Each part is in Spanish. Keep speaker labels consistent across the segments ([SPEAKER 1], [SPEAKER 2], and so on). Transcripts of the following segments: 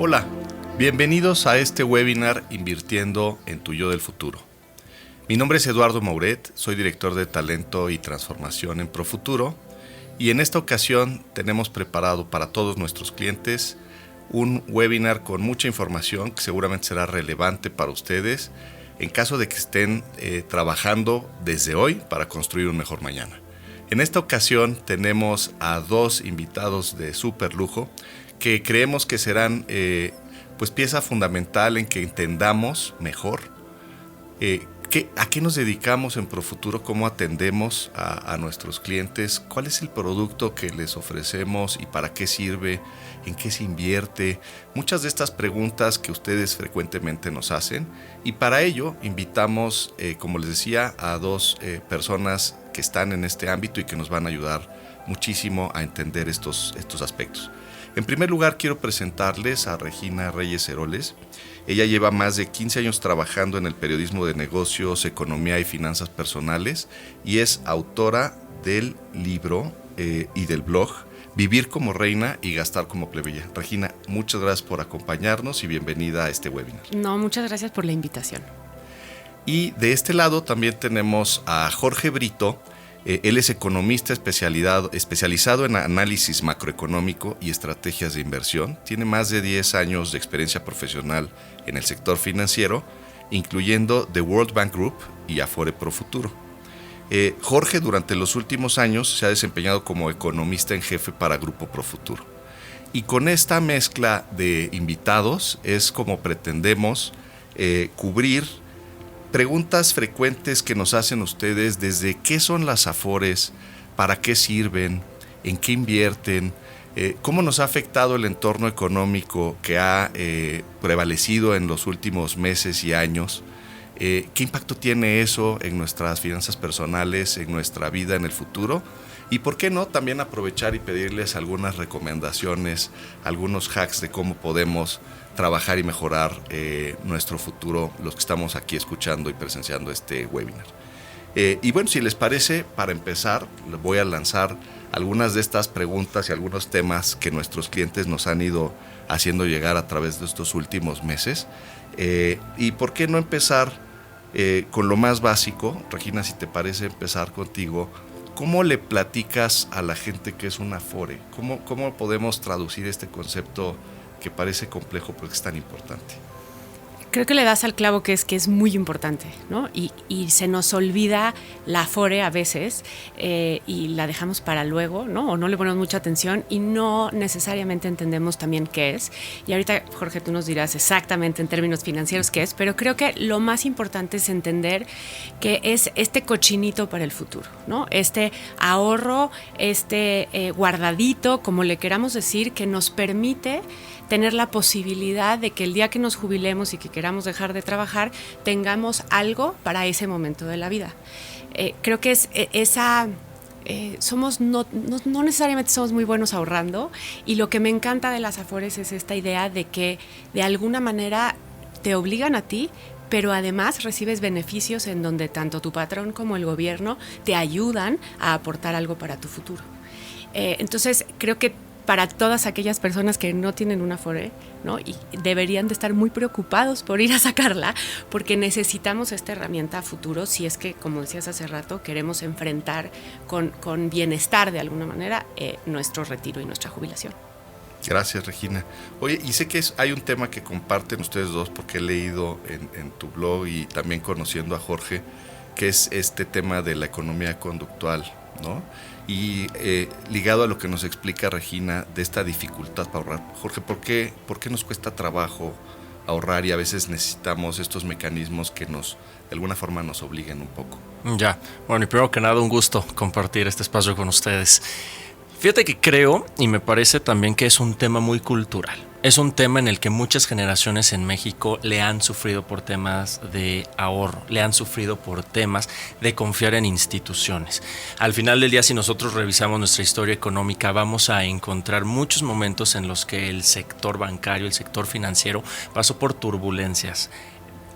[SPEAKER 1] Hola, bienvenidos a este webinar Invirtiendo en tu yo del futuro. Mi nombre es Eduardo Mouret, soy director de talento y transformación en Profuturo y en esta ocasión tenemos preparado para todos nuestros clientes un webinar con mucha información que seguramente será relevante para ustedes en caso de que estén trabajando desde hoy para construir un mejor mañana. En esta ocasión tenemos a dos invitados de súper lujo que creemos que serán pieza fundamental en que entendamos mejor a qué nos dedicamos en Profuturo, cómo atendemos a nuestros clientes, cuál es el producto que les ofrecemos y para qué sirve, en qué se invierte, muchas de estas preguntas que ustedes frecuentemente nos hacen, y para ello invitamos, como les decía, a dos personas que están en este ámbito y que nos van a ayudar muchísimo a entender estos aspectos. En primer lugar, quiero presentarles a Regina Reyes Heroles. Ella lleva más de 15 años trabajando en el periodismo de negocios, economía y finanzas personales y es autora del libro y del blog Vivir como reina y gastar como plebeya. Regina, muchas gracias por acompañarnos y bienvenida a este webinar.
[SPEAKER 2] No, muchas gracias por la invitación.
[SPEAKER 1] Y de este lado también tenemos a Jorge Brito. Él es economista especializado en análisis macroeconómico y estrategias de inversión. Tiene más de 10 años de experiencia profesional en el sector financiero, incluyendo The World Bank Group y Afore Profuturo. Jorge durante los últimos años se ha desempeñado como economista en jefe para Grupo Profuturo. Y con esta mezcla de invitados es como pretendemos cubrir preguntas frecuentes que nos hacen ustedes desde qué son las Afores, para qué sirven, en qué invierten, cómo nos ha afectado el entorno económico que ha prevalecido en los últimos meses y años, qué impacto tiene eso en nuestras finanzas personales, en nuestra vida en el futuro, y por qué no también aprovechar y pedirles algunas recomendaciones, algunos hacks de cómo podemos trabajar y mejorar nuestro futuro, los que estamos aquí escuchando y presenciando este webinar. Y bueno, si les parece, para empezar, les voy a lanzar algunas de estas preguntas y algunos temas que nuestros clientes nos han ido haciendo llegar a través de estos últimos meses. Y por qué no empezar con lo más básico. Regina, si te parece empezar contigo, ¿cómo le platicas a la gente que es una Afore? ¿Cómo podemos traducir este concepto que parece complejo porque es tan importante?
[SPEAKER 2] Creo que le das al clavo que es muy importante, ¿no? Y se nos olvida la Afore a veces y la dejamos para luego, ¿no? O no le ponemos mucha atención y no necesariamente entendemos también qué es. Y ahorita, Jorge, tú nos dirás exactamente en términos financieros qué es, pero creo que lo más importante es entender que es este cochinito para el futuro, ¿no? Este ahorro, guardadito, como le queramos decir, que nos permite tener la posibilidad de que el día que nos jubilemos y que queramos dejar de trabajar, tengamos algo para ese momento de la vida. Creo que es esa... no necesariamente somos muy buenos ahorrando, y lo que me encanta de las Afores es esta idea de que de alguna manera te obligan a ti, pero además recibes beneficios en donde tanto tu patrón como el gobierno te ayudan a aportar algo para tu futuro. Entonces creo que para todas aquellas personas que no tienen una Afore, ¿no? Y deberían de estar muy preocupados por ir a sacarla, porque necesitamos esta herramienta a futuro si es que, como decías hace rato, queremos enfrentar con bienestar de alguna manera nuestro retiro y nuestra jubilación.
[SPEAKER 1] Gracias, Regina. Oye, y sé que hay un tema que comparten ustedes dos, porque he leído en tu blog y también conociendo a Jorge, que es este tema de la economía conductual, ¿no? Y ligado a lo que nos explica Regina de esta dificultad para ahorrar. Jorge, ¿por qué nos cuesta trabajo ahorrar y a veces necesitamos estos mecanismos que de alguna forma nos obliguen un poco?
[SPEAKER 3] Ya, bueno, y primero que nada un gusto compartir este espacio con ustedes. Fíjate que creo y me parece también que es un tema muy cultural. Es un tema en el que muchas generaciones en México le han sufrido por temas de ahorro, le han sufrido por temas de confiar en instituciones. Al final del día, si nosotros revisamos nuestra historia económica, vamos a encontrar muchos momentos en los que el sector bancario, el sector financiero pasó por turbulencias.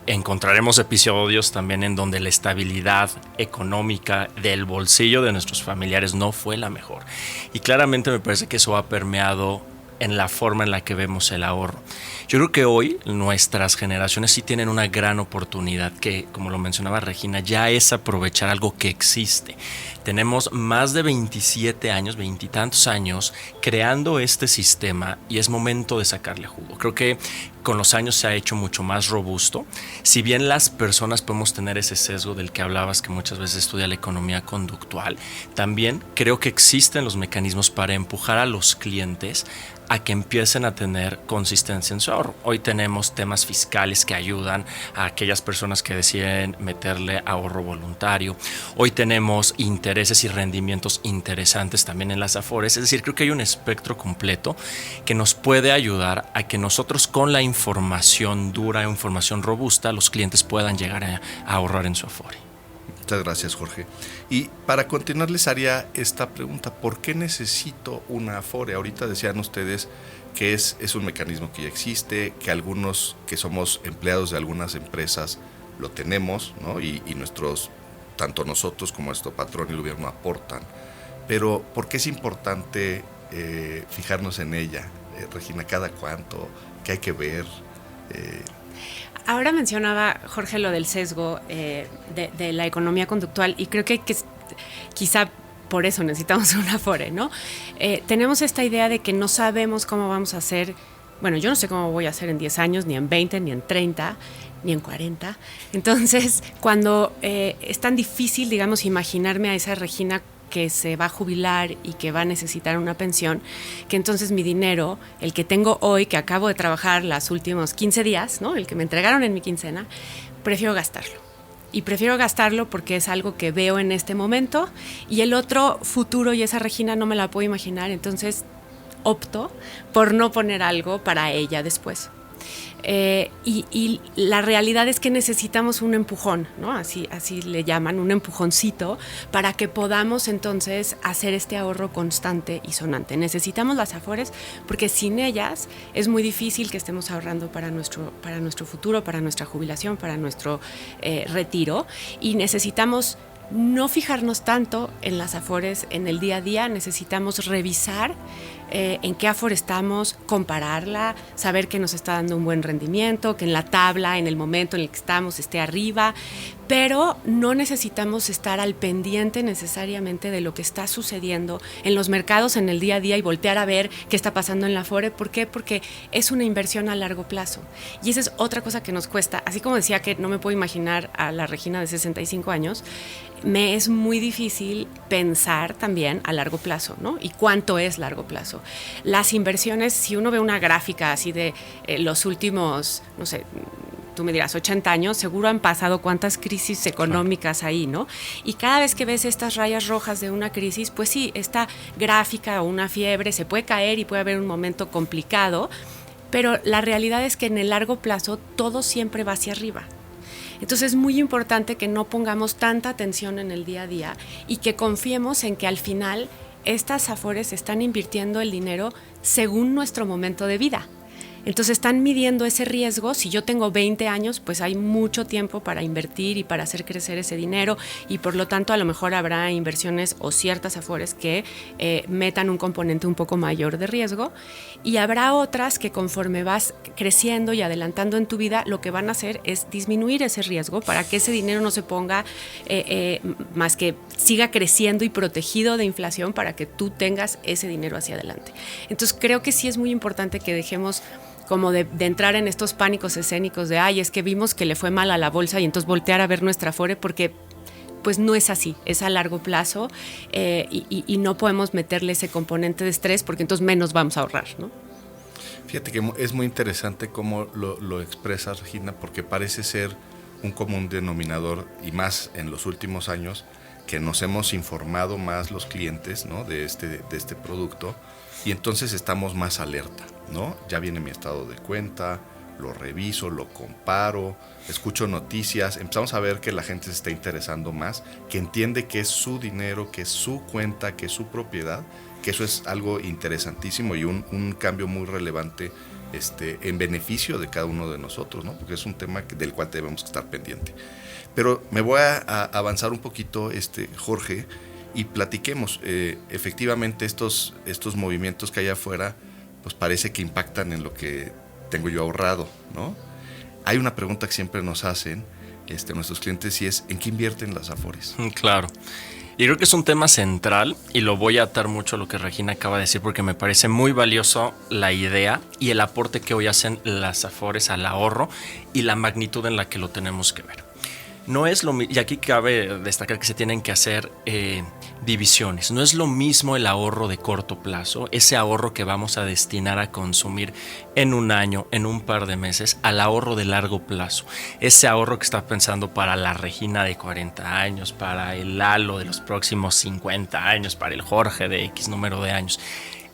[SPEAKER 3] Encontraremos episodios también en donde la estabilidad económica del bolsillo de nuestros familiares no fue la mejor. Y claramente me parece que eso ha permeado en la forma en la que vemos el ahorro. Yo creo que hoy nuestras generaciones sí tienen una gran oportunidad que, como lo mencionaba Regina, ya es aprovechar algo que existe. Tenemos más de 27 años, veintitantos años, creando este sistema y es momento de sacarle jugo. Creo que con los años se ha hecho mucho más robusto. Si bien las personas podemos tener ese sesgo del que hablabas, que muchas veces estudia la economía conductual, también creo que existen los mecanismos para empujar a los clientes a que empiecen a tener consistencia en su ahorro. Hoy tenemos temas fiscales que ayudan a aquellas personas que deciden meterle ahorro voluntario. Hoy tenemos intereses y rendimientos interesantes también en las Afores. Es decir, creo que hay un espectro completo que nos puede ayudar a que nosotros con la información dura, información robusta, los clientes puedan llegar a ahorrar en su Afore.
[SPEAKER 1] Muchas gracias, Jorge. Y para continuar les haría esta pregunta: ¿por qué necesito una Afore? Ahorita decían ustedes que es un mecanismo que ya existe, que algunos que somos empleados de algunas empresas lo tenemos, ¿no? Y nuestros, tanto nosotros como nuestro patrón y el gobierno aportan. Pero ¿por qué es importante fijarnos en ella? Regina, ¿cada cuánto? ¿Qué hay que ver?
[SPEAKER 2] Ahora mencionaba Jorge lo del sesgo de la economía conductual y creo que quizá por eso necesitamos una Afore, ¿no? Tenemos esta idea de que no sabemos cómo vamos a hacer. Bueno, yo no sé cómo voy a hacer en 10 años, ni en 20, ni en 30, ni en 40. Entonces, cuando es tan difícil, digamos, imaginarme a esa Regina que se va a jubilar y que va a necesitar una pensión, que entonces mi dinero, el que tengo hoy, que acabo de trabajar los últimos 15 días, ¿no? El que me entregaron en mi quincena, prefiero gastarlo. Y prefiero gastarlo porque es algo que veo en este momento y el otro futuro y esa Regina no me la puedo imaginar, entonces opto por no poner algo para ella después. Y la realidad es que necesitamos un empujón, ¿no? Así le llaman, un empujoncito para que podamos entonces hacer este ahorro constante y sonante. Necesitamos las Afores porque sin ellas es muy difícil que estemos ahorrando para nuestro futuro, para nuestra jubilación, para nuestro retiro, y necesitamos no fijarnos tanto en las Afores en el día a día. Necesitamos revisar en qué Afore estamos, compararla, saber que nos está dando un buen rendimiento, que en la tabla, en el momento en el que estamos, esté arriba, pero no necesitamos estar al pendiente necesariamente de lo que está sucediendo en los mercados en el día a día y voltear a ver qué está pasando en la Afore. ¿Por qué? Porque es una inversión a largo plazo. Y esa es otra cosa que nos cuesta. Así como decía que no me puedo imaginar a la Regina de 65 años, me es muy difícil pensar también a largo plazo, ¿no? ¿Y cuánto es largo plazo? Las inversiones, si uno ve una gráfica así de los últimos, no sé, tú me dirás, 80 años, seguro han pasado cuántas crisis económicas ahí, ¿no? Y cada vez que ves estas rayas rojas de una crisis, pues sí, esta gráfica o una fiebre se puede caer y puede haber un momento complicado, pero la realidad es que en el largo plazo todo siempre va hacia arriba. Entonces es muy importante que no pongamos tanta atención en el día a día y que confiemos en que al final estas Afores están invirtiendo el dinero según nuestro momento de vida. Entonces están midiendo ese riesgo. Si yo tengo 20 años, pues hay mucho tiempo para invertir y para hacer crecer ese dinero, y por lo tanto a lo mejor habrá inversiones o ciertas Afores que metan un componente un poco mayor de riesgo, y habrá otras que conforme vas creciendo y adelantando en tu vida, lo que van a hacer es disminuir ese riesgo para que ese dinero no se ponga más que siga creciendo y protegido de inflación para que tú tengas ese dinero hacia adelante. Entonces creo que sí es muy importante que dejemos como de entrar en estos pánicos escénicos de ay, es que vimos que le fue mal a la bolsa y entonces voltear a ver nuestra Afore, porque pues no es así, es a largo plazo, y no podemos meterle ese componente de estrés porque entonces menos vamos a ahorrar, ¿no?
[SPEAKER 1] Fíjate que es muy interesante cómo lo expresas, Regina, porque parece ser un común denominador, y más en los últimos años, que nos hemos informado más los clientes, ¿no? de este producto, y entonces estamos más alerta, ¿no? Ya viene mi estado de cuenta, lo reviso, lo comparo, escucho noticias, empezamos a ver que la gente se está interesando más, que entiende que es su dinero, que es su cuenta, que es su propiedad, que eso es algo interesantísimo y un cambio muy relevante en beneficio de cada uno de nosotros, ¿no? Porque es un tema del cual debemos estar pendiente. Pero me voy a avanzar un poquito, Jorge, y platiquemos. Efectivamente estos movimientos que hay afuera pues parece que impactan en lo que tengo yo ahorrado, ¿no? Hay una pregunta que siempre nos hacen nuestros clientes y es: ¿en qué invierten las Afores?
[SPEAKER 3] Claro. Y creo que es un tema central y lo voy a atar mucho a lo que Regina acaba de decir porque me parece muy valioso la idea y el aporte que hoy hacen las Afores al ahorro y la magnitud en la que lo tenemos que ver. No es lo mismo, y aquí cabe destacar que se tienen que hacer divisiones. No es lo mismo el ahorro de corto plazo, ese ahorro que vamos a destinar a consumir en un año, en un par de meses, al ahorro de largo plazo. Ese ahorro que está pensando para la Regina de 40 años, para el Lalo de los próximos 50 años, para el Jorge de X número de años.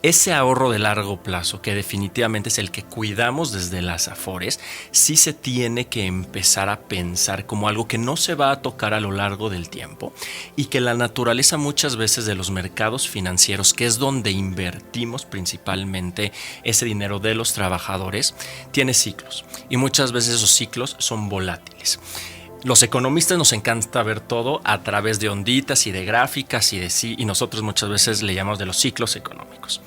[SPEAKER 3] Ese ahorro de largo plazo, que definitivamente es el que cuidamos desde las Afores, sí se tiene que empezar a pensar como algo que no se va a tocar a lo largo del tiempo y que la naturaleza muchas veces de los mercados financieros, que es donde invertimos principalmente ese dinero de los trabajadores, tiene ciclos y muchas veces esos ciclos son volátiles. Los economistas nos encanta ver todo a través de onditas y de gráficas y nosotros muchas veces le llamamos de los ciclos económicos.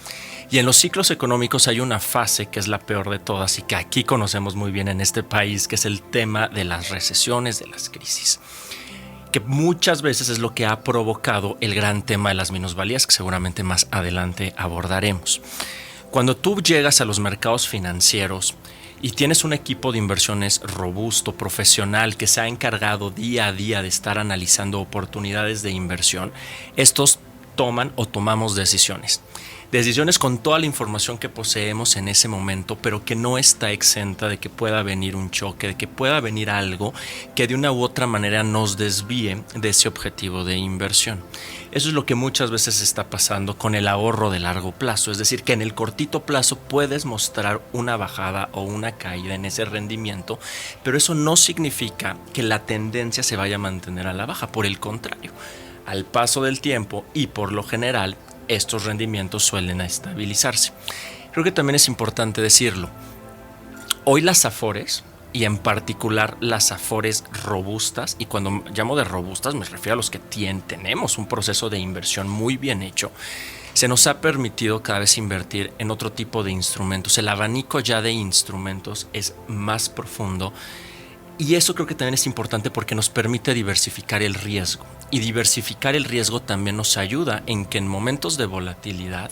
[SPEAKER 3] Y en los ciclos económicos hay una fase que es la peor de todas y que aquí conocemos muy bien en este país, que es el tema de las recesiones, de las crisis, que muchas veces es lo que ha provocado el gran tema de las minusvalías, que seguramente más adelante abordaremos. Cuando tú llegas a los mercados financieros y tienes un equipo de inversiones robusto, profesional, que se ha encargado día a día de estar analizando oportunidades de inversión, estos toman o tomamos decisiones. Decisiones con toda la información que poseemos en ese momento, pero que no está exenta de que pueda venir un choque, de que pueda venir algo que de una u otra manera nos desvíe de ese objetivo de inversión. Eso es lo que muchas veces está pasando con el ahorro de largo plazo, es decir, que en el cortito plazo puedes mostrar una bajada o una caída en ese rendimiento, pero eso no significa que la tendencia se vaya a mantener a la baja, por el contrario, al paso del tiempo y por lo general estos rendimientos suelen estabilizarse. Creo que también es importante decirlo. Hoy las Afores, y en particular las Afores robustas, y cuando llamo de robustas me refiero a los que tenemos un proceso de inversión muy bien hecho, se nos ha permitido cada vez invertir en otro tipo de instrumentos. El abanico ya de instrumentos es más profundo. Y eso creo que también es importante porque nos permite diversificar el riesgo. Y diversificar el riesgo también nos ayuda en que en momentos de volatilidad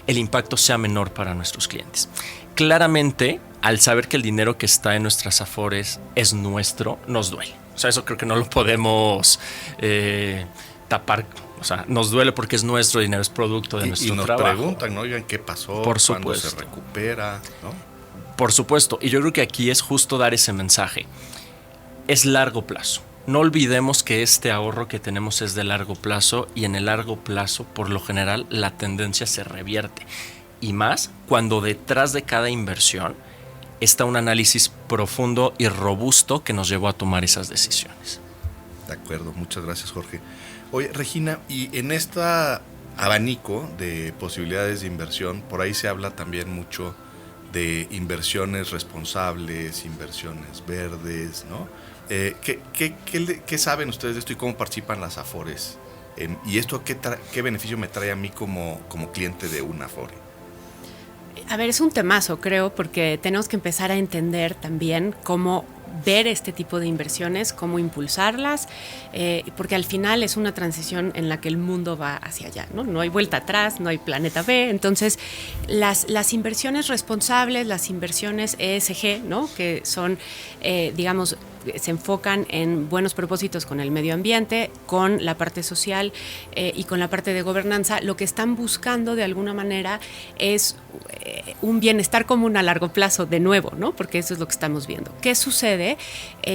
[SPEAKER 3] el impacto sea menor para nuestros clientes. Claramente, al saber que el dinero que está en nuestras Afores es nuestro, nos duele. O sea, eso creo que no lo podemos tapar. O sea, nos duele porque es nuestro dinero, es producto de nuestro trabajo.
[SPEAKER 1] Y nos preguntan, ¿no? Oigan, ¿qué pasó?
[SPEAKER 3] Por supuesto.
[SPEAKER 1] ¿Cuándo se recupera? ¿No?
[SPEAKER 3] Por supuesto. Y yo creo que aquí es justo dar ese mensaje. Es largo plazo. No olvidemos que este ahorro que tenemos es de largo plazo y en el largo plazo, por lo general, la tendencia se revierte. Y más cuando detrás de cada inversión está un análisis profundo y robusto que nos llevó a tomar esas decisiones.
[SPEAKER 1] De acuerdo, muchas gracias, Jorge. Oye, Regina, y en este abanico de posibilidades de inversión, por ahí se habla también mucho de inversiones responsables, inversiones verdes, ¿no? ¿Qué saben ustedes de esto y cómo participan las Afores? ¿Y esto qué beneficio me trae a mí como cliente de una Afore?
[SPEAKER 2] A ver, es un temazo, creo, porque tenemos que empezar a entender también cómo ver este tipo de inversiones, cómo impulsarlas, porque al final es una transición en la que el mundo va hacia allá, ¿no? No hay vuelta atrás, no hay planeta B. Entonces, las inversiones responsables, las inversiones ESG, ¿no? Que son, digamos, se enfocan en buenos propósitos con el medio ambiente, con la parte social y con la parte de gobernanza. Lo que están buscando de alguna manera es un bienestar común a largo plazo de nuevo, ¿no? Porque eso es lo que estamos viendo. ¿Qué sucede?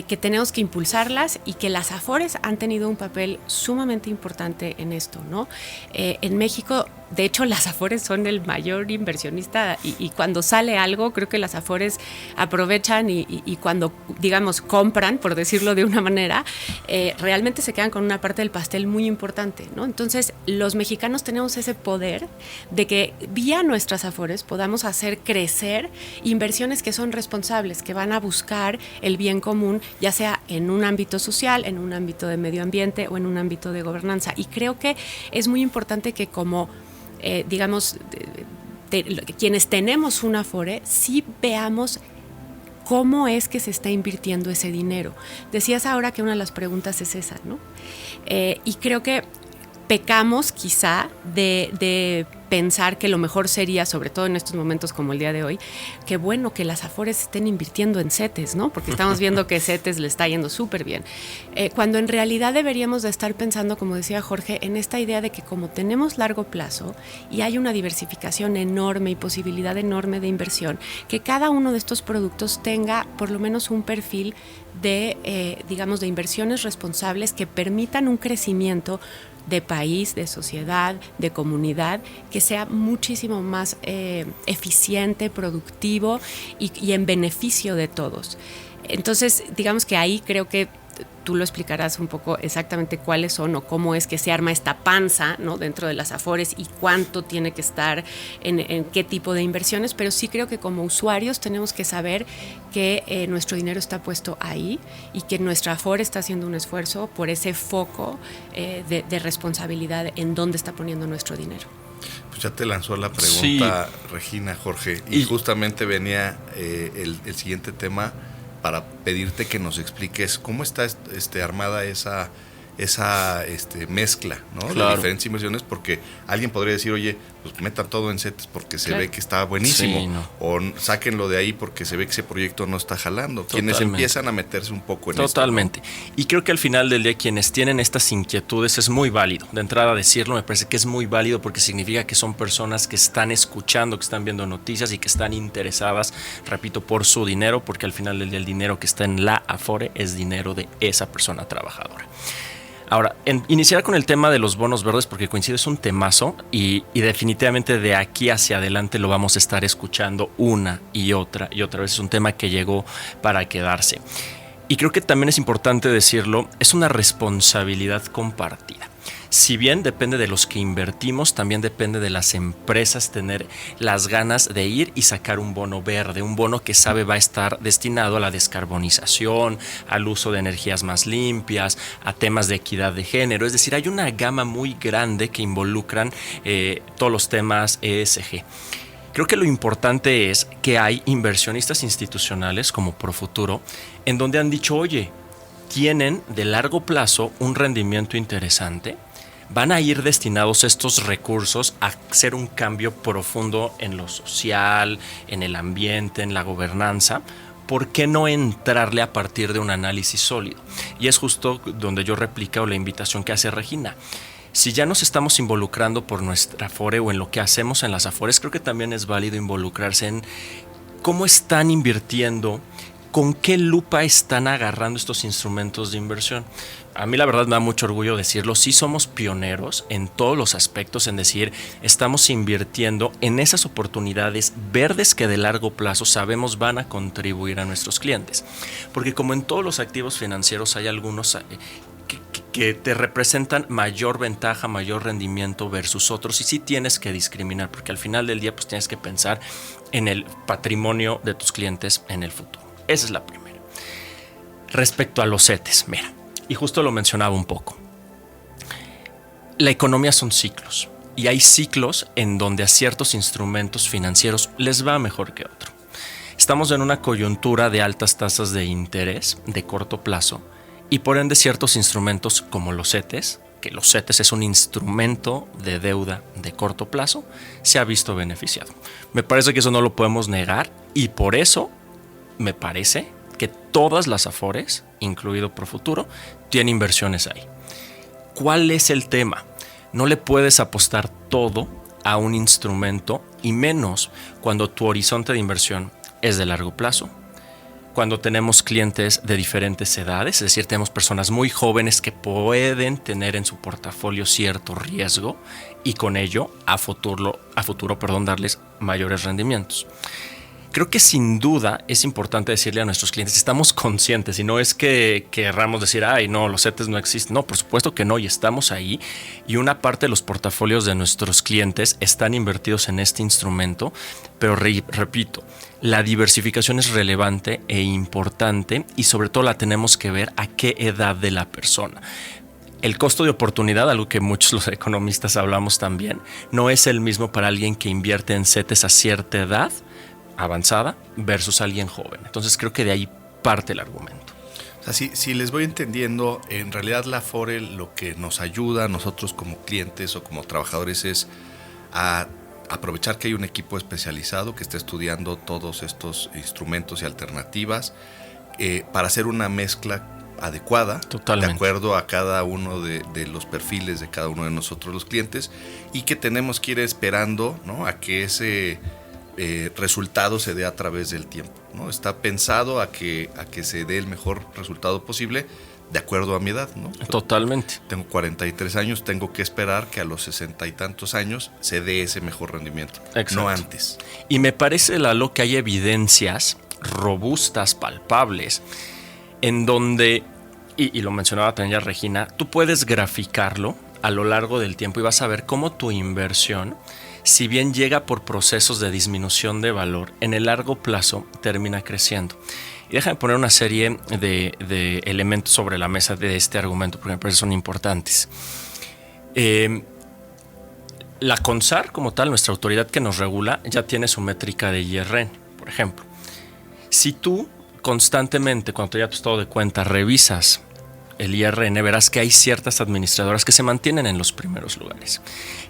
[SPEAKER 2] Que tenemos que impulsarlas y que las Afores han tenido un papel sumamente importante en esto, ¿no? En México, de hecho, las Afores son el mayor inversionista y cuando sale algo, creo que las Afores aprovechan y cuando, digamos, compran, por decirlo de una manera, realmente se quedan con una parte del pastel muy importante, ¿no? Entonces, los mexicanos tenemos ese poder de que vía nuestras Afores podamos hacer crecer inversiones que son responsables, que van a buscar el bien común, ya sea en un ámbito social, en un ámbito de medio ambiente o en un ámbito de gobernanza. Y creo que es muy importante que como digamos, quienes tenemos un Afore, sí veamos cómo es que se está invirtiendo ese dinero. Decías ahora que una de las preguntas es esa, ¿no? Y creo que pecamos quizá de pensar que lo mejor sería, sobre todo en estos momentos como el día de hoy, que bueno que las Afores estén invirtiendo en CETES, ¿no? Porque estamos viendo que CETES le está yendo súper bien. Cuando en realidad deberíamos de estar pensando, como decía Jorge, en esta idea de que como tenemos largo plazo y hay una diversificación enorme y posibilidad enorme de inversión, que cada uno de estos productos tenga por lo menos un perfil de, digamos, de inversiones responsables que permitan un crecimiento de país, de sociedad, de comunidad, que sea muchísimo más eficiente, productivo y en beneficio de todos. Entonces, digamos que ahí creo que tú lo explicarás un poco exactamente cuáles son o cómo es que se arma esta panza, ¿no?, dentro de las Afores y cuánto tiene que estar en qué tipo de inversiones, pero sí creo que como usuarios tenemos que saber que nuestro dinero está puesto ahí y que nuestra Afore está haciendo un esfuerzo por ese foco de responsabilidad en dónde está poniendo nuestro dinero.
[SPEAKER 1] Pues ya te lanzó la pregunta, sí, Regina, Jorge, y justamente venía el siguiente tema para pedirte que nos expliques cómo está armada esa mezcla, ¿no? Claro. De diferentes inversiones, porque alguien podría decir, oye, pues metan todo en CETES porque se ve que está buenísimo, sí, no, o sáquenlo de ahí porque se ve que ese proyecto no está jalando. Totalmente. Quienes empiezan a meterse un poco en
[SPEAKER 3] Totalmente.
[SPEAKER 1] esto, ¿no?
[SPEAKER 3] Y creo que al final del día quienes tienen estas inquietudes es muy válido. De entrada decirlo me parece que es muy válido porque significa que son personas que están escuchando, que están viendo noticias y que están interesadas, repito, por su dinero, porque al final del día el dinero que está en la Afore es dinero de esa persona trabajadora. Ahora, iniciar con el tema de los bonos verdes porque coincide, es un temazo y definitivamente de aquí hacia adelante lo vamos a estar escuchando una y otra vez. Es un tema que llegó para quedarse. Y creo que también es importante decirlo, es una responsabilidad compartida. Si bien depende de los que invertimos, también depende de las empresas tener las ganas de ir y sacar un bono verde, un bono que sabe va a estar destinado a la descarbonización, al uso de energías más limpias, a temas de equidad de género. Es decir, hay una gama muy grande que involucran todos los temas ESG. Creo que lo importante es que hay inversionistas institucionales como Profuturo en donde han dicho, oye, tienen de largo plazo un rendimiento interesante, van a ir destinados estos recursos a hacer un cambio profundo en lo social, en el ambiente, en la gobernanza. ¿Por qué no entrarle a partir de un análisis sólido? Y es justo donde yo replico la invitación que hace Regina. Si ya nos estamos involucrando por nuestra Afore o en lo que hacemos en las Afores, creo que también es válido involucrarse en cómo están invirtiendo, con qué lupa están agarrando estos instrumentos de inversión. A mí la verdad me da mucho orgullo decirlo, sí somos pioneros en todos los aspectos, en decir, estamos invirtiendo en esas oportunidades verdes que de largo plazo sabemos van a contribuir a nuestros clientes. Porque como en todos los activos financieros hay algunos que te representan mayor ventaja, mayor rendimiento versus otros, y sí tienes que discriminar, porque al final del día pues tienes que pensar en el patrimonio de tus clientes en el futuro. Esa es la primera. Respecto a los CETES, mira, y justo lo mencionaba un poco. La economía son ciclos y hay ciclos en donde a ciertos instrumentos financieros les va mejor que a otro. Estamos en una coyuntura de altas tasas de interés de corto plazo y por ende ciertos instrumentos como los CETES, que los CETES es un instrumento de deuda de corto plazo, se ha visto beneficiado. Me parece que eso no lo podemos negar y por eso me parece que todas las Afores, incluido Profuturo, tienen inversiones ahí. ¿Cuál es el tema? No le puedes apostar todo a un instrumento y menos cuando tu horizonte de inversión es de largo plazo. Cuando tenemos clientes de diferentes edades, es decir, tenemos personas muy jóvenes que pueden tener en su portafolio cierto riesgo y con ello a futuro, darles mayores rendimientos. Creo que sin duda es importante decirle a nuestros clientes, estamos conscientes y no es que querramos decir, ay, no, los CETES no existen. No, por supuesto que no, y estamos ahí. Y una parte de los portafolios de nuestros clientes están invertidos en este instrumento, pero repito, la diversificación es relevante e importante y sobre todo la tenemos que ver a qué edad de la persona. el costo de oportunidad, algo que muchos los economistas hablamos también, no es el mismo para alguien que invierte en CETES a cierta edad avanzada versus alguien joven. Entonces creo que de ahí parte el argumento.
[SPEAKER 1] O sea, si les voy entendiendo, en realidad la Afore lo que nos ayuda a nosotros como clientes o como trabajadores es a aprovechar que hay un equipo especializado que está estudiando todos estos instrumentos y alternativas para hacer una mezcla adecuada.
[SPEAKER 3] Totalmente.
[SPEAKER 1] De acuerdo a cada uno de los perfiles de cada uno de nosotros los clientes, y que tenemos que ir esperando, ¿no?, a que ese resultado se dé a través del tiempo, ¿no? Está pensado a que se dé el mejor resultado posible de acuerdo a mi edad, ¿no?
[SPEAKER 3] Totalmente.
[SPEAKER 1] Tengo 43 años, tengo que esperar que a los 60 y tantos años se dé ese mejor rendimiento.
[SPEAKER 3] Exacto.
[SPEAKER 1] No antes.
[SPEAKER 3] Y me parece, Lalo, que hay evidencias robustas, palpables, en donde, y lo mencionaba también ya Regina, tú puedes graficarlo a lo largo del tiempo y vas a ver cómo tu inversión, si bien llega por procesos de disminución de valor, en el largo plazo termina creciendo. Y déjame poner una serie de elementos sobre la mesa de este argumento, porque me parece que son importantes. La CONSAR, como tal, nuestra autoridad que nos regula, ya tiene su métrica de IRN, por ejemplo. Si tú constantemente, cuando te hayas tu estado de cuenta, revisas el IRN, verás que hay ciertas administradoras que se mantienen en los primeros lugares.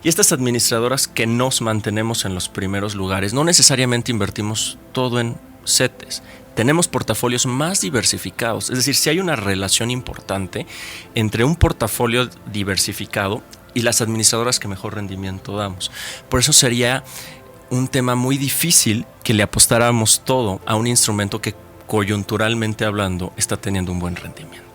[SPEAKER 3] Y estas administradoras que nos mantenemos en los primeros lugares, no necesariamente invertimos todo en CETES. Tenemos portafolios más diversificados. Es decir, si hay una relación importante entre un portafolio diversificado y las administradoras que mejor rendimiento damos. Por eso sería un tema muy difícil que le apostáramos todo a un instrumento que coyunturalmente hablando está teniendo un buen rendimiento.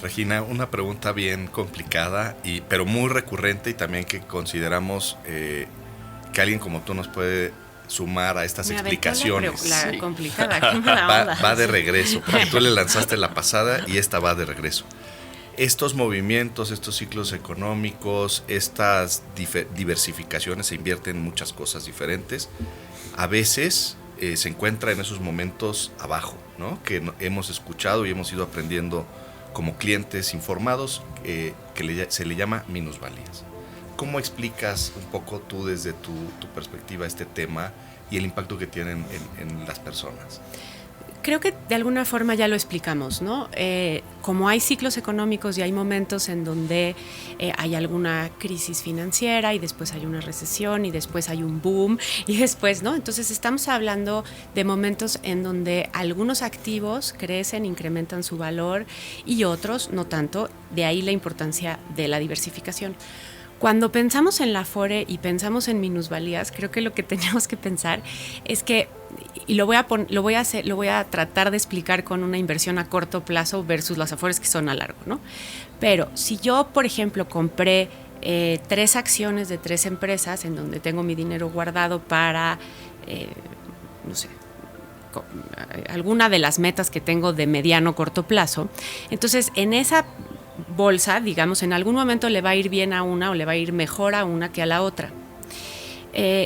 [SPEAKER 1] Regina, una pregunta bien complicada, pero muy recurrente, y también que consideramos que alguien como tú nos puede sumar a estas explicaciones.
[SPEAKER 2] La complicada.
[SPEAKER 1] Va de regreso, porque tú le lanzaste la pasada y esta va de regreso. Estos movimientos, estos ciclos económicos, estas diversificaciones, se invierten en muchas cosas diferentes. A veces se encuentra en esos momentos abajo, ¿no?, que hemos escuchado y hemos ido aprendiendo como clientes informados, se le llama minusvalías. ¿Cómo explicas un poco tú desde tu perspectiva este tema y el impacto que tienen en las personas?
[SPEAKER 2] Creo que de alguna forma ya lo explicamos, ¿no? Como hay ciclos económicos y hay momentos en donde hay alguna crisis financiera y después hay una recesión y después hay un boom y después, ¿no? Entonces estamos hablando de momentos en donde algunos activos crecen, incrementan su valor y otros no tanto. De ahí la importancia de la diversificación. Cuando pensamos en la Afore y pensamos en minusvalías, creo que lo que tenemos que pensar es que, y lo voy a tratar de explicar con una inversión a corto plazo versus las Afores que son a largo, ¿no? Pero si yo, por ejemplo, compré 3 acciones de 3 empresas en donde tengo mi dinero guardado para, no sé, alguna de las metas que tengo de mediano o corto plazo, entonces en esa bolsa, digamos, en algún momento le va a ir bien a una o le va a ir mejor a una que a la otra.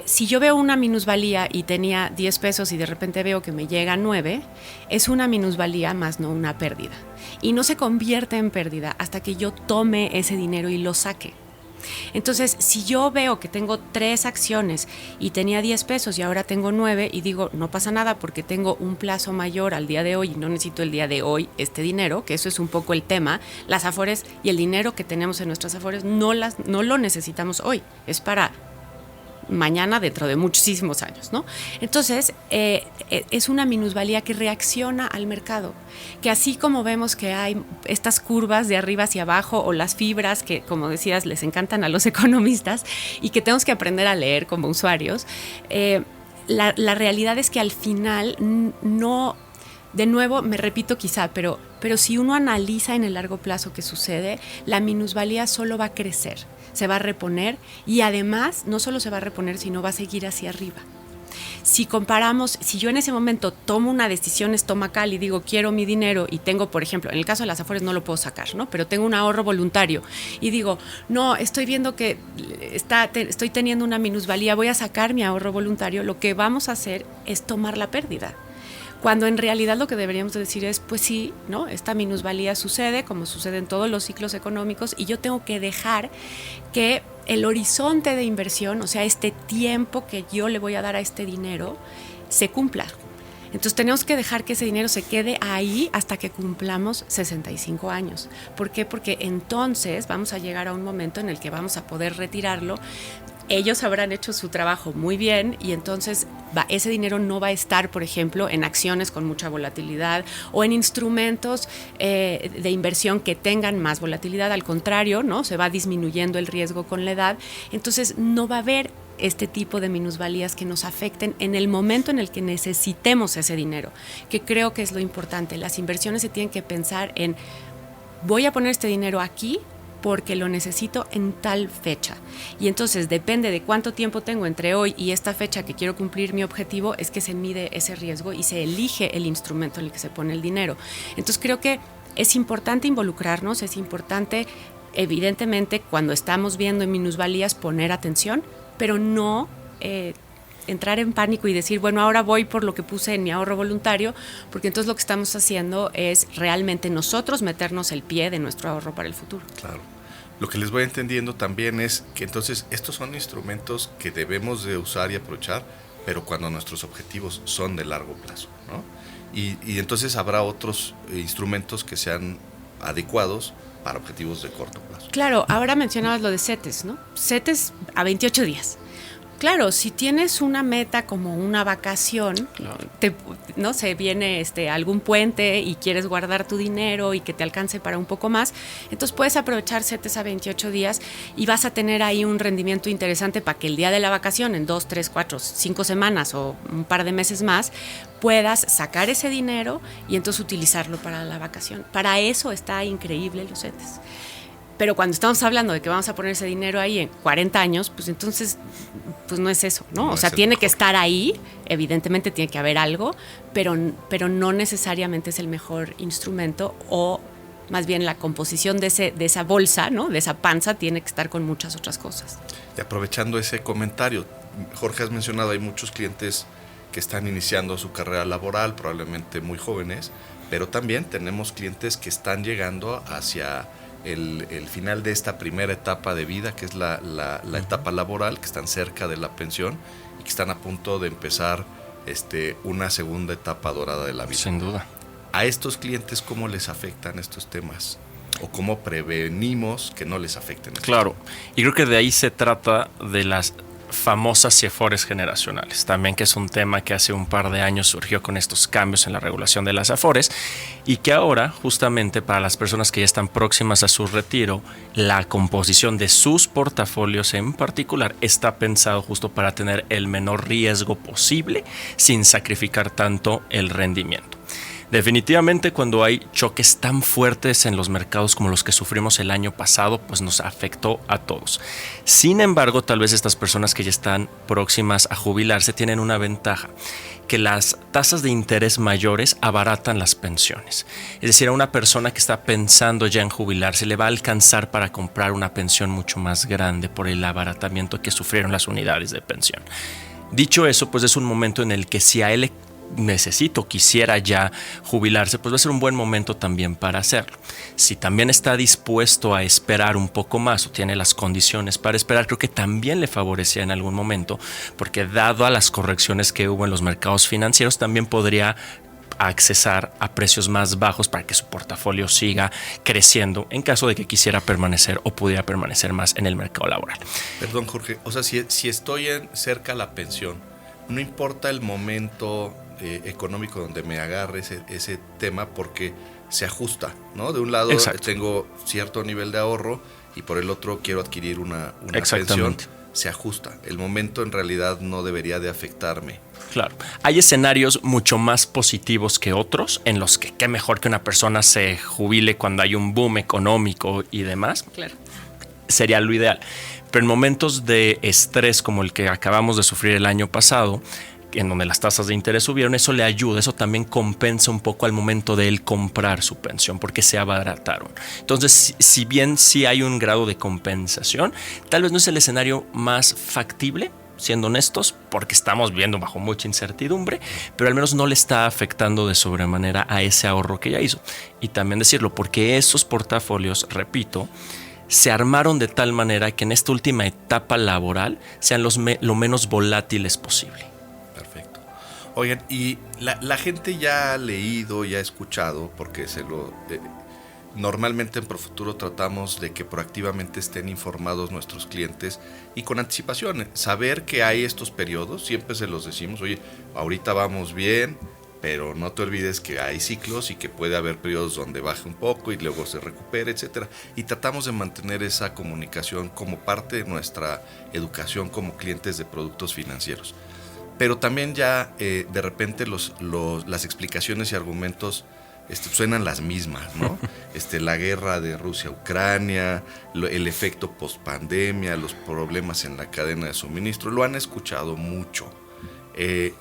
[SPEAKER 2] Si yo veo una minusvalía y tenía 10 pesos y de repente veo que me llega a 9, es una minusvalía más no una pérdida. Y no se convierte en pérdida hasta que yo tome ese dinero y lo saque. Entonces, si yo veo que tengo 3 acciones y tenía 10 pesos y ahora tengo 9 y digo, no pasa nada porque tengo un plazo mayor al día de hoy y no necesito el día de hoy este dinero, que eso es un poco el tema, las Afores y el dinero que tenemos en nuestras Afores no lo necesitamos hoy, es para mañana dentro de muchísimos años, ¿no? Entonces, es una minusvalía que reacciona al mercado, que así como vemos que hay estas curvas de arriba hacia abajo o las fibras que, como decías, les encantan a los economistas y que tenemos que aprender a leer como usuarios, la realidad es que al final no, de nuevo, me repito quizá, pero si uno analiza en el largo plazo qué sucede, la minusvalía solo va a crecer, se va a reponer y además no solo se va a reponer, sino va a seguir hacia arriba. Si comparamos, si yo en ese momento tomo una decisión estomacal y digo quiero mi dinero y tengo, por ejemplo, en el caso de las Afores no lo puedo sacar, ¿no? Pero tengo un ahorro voluntario y digo, no, estoy viendo que estoy teniendo una minusvalía, voy a sacar mi ahorro voluntario, lo que vamos a hacer es tomar la pérdida. Cuando en realidad lo que deberíamos decir es, pues sí, ¿no? Esta minusvalía sucede, como sucede en todos los ciclos económicos, y yo tengo que dejar que el horizonte de inversión, o sea, este tiempo que yo le voy a dar a este dinero, se cumpla. Entonces tenemos que dejar que ese dinero se quede ahí hasta que cumplamos 65 años. ¿Por qué? Porque entonces vamos a llegar a un momento en el que vamos a poder retirarlo. Ellos habrán hecho su trabajo muy bien y entonces ese dinero no va a estar, por ejemplo, en acciones con mucha volatilidad o en instrumentos de inversión que tengan más volatilidad. Al contrario, ¿no? Se va disminuyendo el riesgo con la edad. Entonces no va a haber este tipo de minusvalías que nos afecten en el momento en el que necesitemos ese dinero, que creo que es lo importante. Las inversiones se tienen que pensar en, voy a poner este dinero aquí porque lo necesito en tal fecha. Y entonces depende de cuánto tiempo tengo entre hoy y esta fecha que quiero cumplir mi objetivo, es que se mide ese riesgo y se elige el instrumento en el que se pone el dinero. Entonces creo que es importante involucrarnos, es importante, evidentemente, cuando estamos viendo minusvalías, poner atención, pero no entrar en pánico y decir, bueno, ahora voy por lo que puse en mi ahorro voluntario, porque entonces lo que estamos haciendo es realmente nosotros meternos el pie de nuestro ahorro para el futuro.
[SPEAKER 1] Claro. Lo que les voy entendiendo también es que entonces estos son instrumentos que debemos de usar y aprovechar, pero cuando nuestros objetivos son de largo plazo, ¿no? Y entonces habrá otros instrumentos que sean adecuados para objetivos de corto plazo.
[SPEAKER 2] Claro, ahora mencionabas lo de CETES, ¿no? CETES a 28 días. Claro, si tienes una meta como una vacación, no sé, viene algún puente y quieres guardar tu dinero y que te alcance para un poco más, entonces puedes aprovechar CETES a 28 días y vas a tener ahí un rendimiento interesante para que el día de la vacación, en 2, 3, 4, 5 semanas o un par de meses más, puedas sacar ese dinero y entonces utilizarlo para la vacación. Para eso está increíble los CETES. Pero cuando estamos hablando de que vamos a poner ese dinero ahí en 40 años, pues entonces pues no es eso, ¿no? O sea, tiene que estar ahí, evidentemente tiene que haber algo, pero no necesariamente es el mejor instrumento, o más bien la composición de esa bolsa, ¿no? De esa panza tiene que estar con muchas otras cosas.
[SPEAKER 1] Y aprovechando ese comentario, Jorge, has mencionado, hay muchos clientes que están iniciando su carrera laboral, probablemente muy jóvenes, pero también tenemos clientes que están llegando hacia el final de esta primera etapa de vida, que es la etapa laboral, que están cerca de la pensión y que están a punto de empezar una segunda etapa dorada de la vida.
[SPEAKER 3] Sin duda.
[SPEAKER 1] ¿A estos clientes cómo les afectan estos temas? ¿O cómo prevenimos que no les afecten?
[SPEAKER 3] Claro, y creo que de ahí se trata de las famosas CIEFORES generacionales, también, que es un tema que hace un par de años surgió con estos cambios en la regulación de las AFORES, y que ahora, justamente para las personas que ya están próximas a su retiro, la composición de sus portafolios en particular está pensado justo para tener el menor riesgo posible sin sacrificar tanto el rendimiento. Definitivamente, cuando hay choques tan fuertes en los mercados como los que sufrimos el año pasado, pues nos afectó a todos. Sin embargo, tal vez estas personas que ya están próximas a jubilarse tienen una ventaja, que las tasas de interés mayores abaratan las pensiones. Es decir, a una persona que está pensando ya en jubilarse le va a alcanzar para comprar una pensión mucho más grande por el abaratamiento que sufrieron las unidades de pensión. Dicho eso, pues es un momento en el que si a él quisiera ya jubilarse, pues va a ser un buen momento también para hacerlo. Si también está dispuesto a esperar un poco más o tiene las condiciones para esperar, creo que también le favorecía en algún momento, porque dado a las correcciones que hubo en los mercados financieros, también podría accesar a precios más bajos para que su portafolio siga creciendo en caso de que quisiera permanecer o pudiera permanecer más en el mercado laboral.
[SPEAKER 1] Perdón, Jorge, o sea, si estoy cerca a la pensión, no importa el momento económico donde me agarre ese tema, porque se ajusta, ¿no? De un lado tengo cierto nivel de ahorro y por el otro quiero adquirir una pensión, se ajusta. El momento en realidad no debería de afectarme.
[SPEAKER 3] Claro, hay escenarios mucho más positivos que otros en los que qué mejor que una persona se jubile cuando hay un boom económico y demás.
[SPEAKER 2] Claro.
[SPEAKER 3] Sería lo ideal. Pero en momentos de estrés como el que acabamos de sufrir el año pasado, en donde las tasas de interés subieron, eso le ayuda, eso también compensa un poco al momento de él comprar su pensión, porque se abarataron. Entonces, si bien sí hay un grado de compensación, tal vez no es el escenario más factible. siendo honestos, porque estamos viendo bajo mucha incertidumbre, pero al menos no le está afectando de sobremanera a ese ahorro que ya hizo. Y también decirlo, porque esos portafolios, repito, se armaron de tal manera que en esta última etapa laboral sean lo menos volátiles posible.
[SPEAKER 1] Perfecto. Oigan, y la gente ya ha leído, ya ha escuchado, porque normalmente en Profuturo tratamos de que proactivamente estén informados nuestros clientes y con anticipación, saber que hay estos periodos, siempre se los decimos, oye, ahorita vamos bien, pero no te olvides que hay ciclos y que puede haber periodos donde baje un poco y luego se recupere, etcétera. Y tratamos de mantener esa comunicación como parte de nuestra educación como clientes de productos financieros. Pero también ya de repente las explicaciones y argumentos suenan las mismas, ¿no? La guerra de Rusia-Ucrania, el efecto post-pandemia, los problemas en la cadena de suministro, lo han escuchado mucho.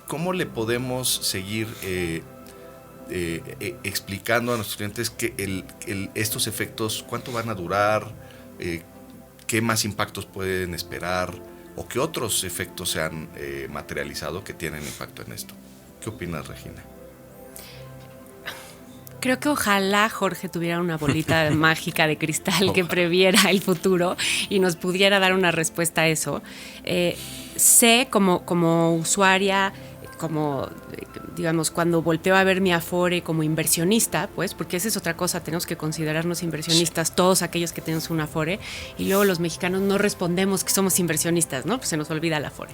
[SPEAKER 1] ¿Cómo le podemos seguir explicando a nuestros clientes que estos efectos, cuánto van a durar, qué más impactos pueden esperar o qué otros efectos se han materializado que tienen impacto en esto? ¿Qué opinas, Regina?
[SPEAKER 2] Creo que ojalá Jorge tuviera una bolita mágica de cristal que previera el futuro y nos pudiera dar una respuesta a eso. Sé como usuaria, como digamos, cuando volteo a ver mi Afore como inversionista, pues, porque esa es otra cosa, tenemos que considerarnos inversionistas, todos aquellos que tenemos un Afore, y luego los mexicanos no respondemos que somos inversionistas, ¿no? Pues se nos olvida el Afore.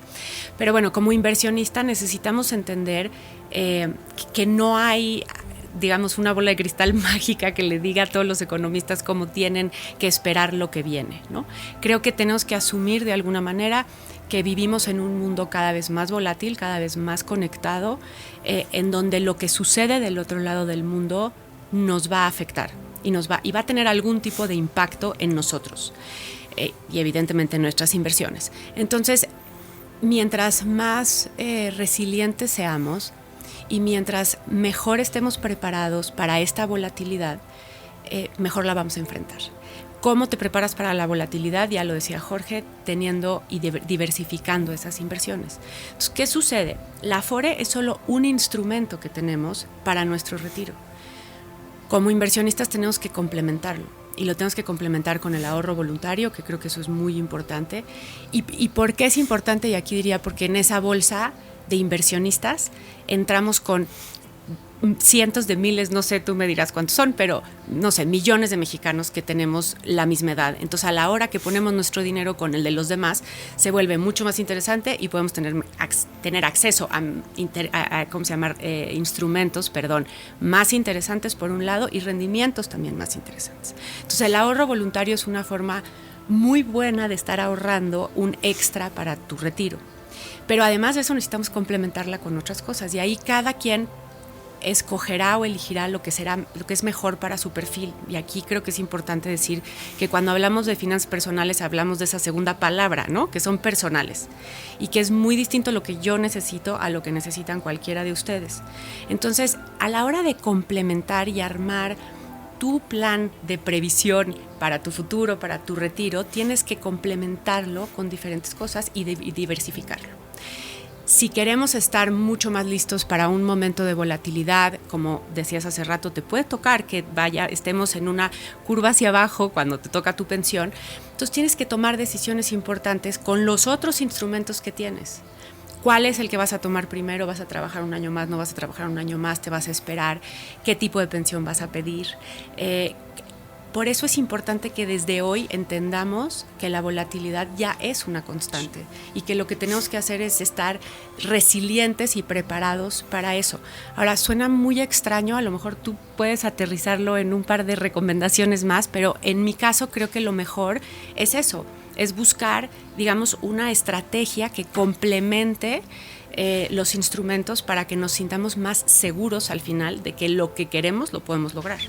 [SPEAKER 2] Pero bueno, como inversionista necesitamos entender que no hay, digamos, una bola de cristal mágica que le diga a todos los economistas cómo tienen que esperar lo que viene, ¿no? Creo que tenemos que asumir de alguna manera que vivimos en un mundo cada vez más volátil, cada vez más conectado, en donde lo que sucede del otro lado del mundo nos va a afectar y va a tener algún tipo de impacto en nosotros y evidentemente en nuestras inversiones. Entonces, mientras más resilientes seamos y mientras mejor estemos preparados para esta volatilidad, mejor la vamos a enfrentar. ¿Cómo te preparas para la volatilidad? Ya lo decía Jorge, teniendo y diversificando esas inversiones. Entonces, ¿qué sucede? La Afore es solo un instrumento que tenemos para nuestro retiro. Como inversionistas tenemos que complementarlo y lo tenemos que complementar con el ahorro voluntario, que creo que eso es muy importante. ¿Y por qué es importante? Y aquí diría, porque en esa bolsa de inversionistas entramos con cientos de miles, no sé, tú me dirás cuántos son, pero no sé, millones de mexicanos que tenemos la misma edad. Entonces, a la hora que ponemos nuestro dinero con el de los demás, se vuelve mucho más interesante y podemos tener acceso a instrumentos, más interesantes por un lado y rendimientos también más interesantes. Entonces, el ahorro voluntario es una forma muy buena de estar ahorrando un extra para tu retiro. Pero además de eso necesitamos complementarla con otras cosas y ahí cada quien escogerá o elegirá lo que es mejor para su perfil. Y aquí creo que es importante decir que cuando hablamos de finanzas personales hablamos de esa segunda palabra, ¿no? Que son personales y que es muy distinto lo que yo necesito a lo que necesitan cualquiera de ustedes. Entonces, a la hora de complementar y armar tu plan de previsión para tu futuro, para tu retiro, tienes que complementarlo con diferentes cosas y diversificarlo. Si queremos estar mucho más listos para un momento de volatilidad, como decías hace rato, te puede tocar que estemos en una curva hacia abajo cuando te toca tu pensión. Entonces tienes que tomar decisiones importantes con los otros instrumentos que tienes. ¿Cuál es el que vas a tomar primero? ¿Vas a trabajar un año más? ¿No vas a trabajar un año más? ¿Te vas a esperar? ¿Qué tipo de pensión vas a pedir? Por eso es importante que desde hoy entendamos que la volatilidad ya es una constante y que lo que tenemos que hacer es estar resilientes y preparados para eso. Ahora, suena muy extraño, a lo mejor tú puedes aterrizarlo en un par de recomendaciones más, pero en mi caso creo que lo mejor es eso, es buscar, digamos, una estrategia que complemente los instrumentos para que nos sintamos más seguros al final de que lo que queremos lo podemos lograr.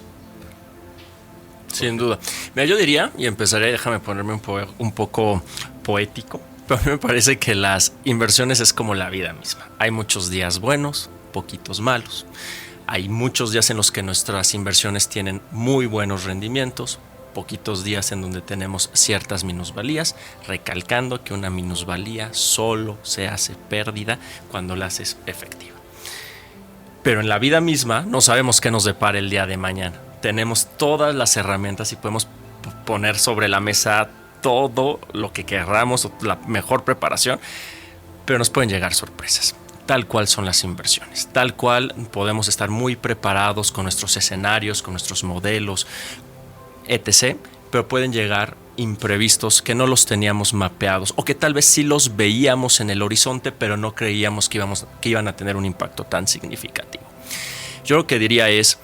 [SPEAKER 3] Sin duda. Mira, yo diría, y empezaré, déjame ponerme un poco poético, pero a mí me parece que las inversiones es como la vida misma. Hay muchos días buenos, poquitos malos. Hay muchos días en los que nuestras inversiones tienen muy buenos rendimientos, poquitos días en donde tenemos ciertas minusvalías, recalcando que una minusvalía solo se hace pérdida cuando la haces efectiva. Pero en la vida misma no sabemos qué nos depara el día de mañana. Tenemos todas las herramientas y podemos poner sobre la mesa todo lo que queramos, la mejor preparación, pero nos pueden llegar sorpresas. Tal cual son las inversiones, tal cual podemos estar muy preparados con nuestros escenarios, con nuestros modelos, etc., pero pueden llegar imprevistos que no los teníamos mapeados o que tal vez sí los veíamos en el horizonte, pero no creíamos que iban a tener un impacto tan significativo. Yo lo que diría es,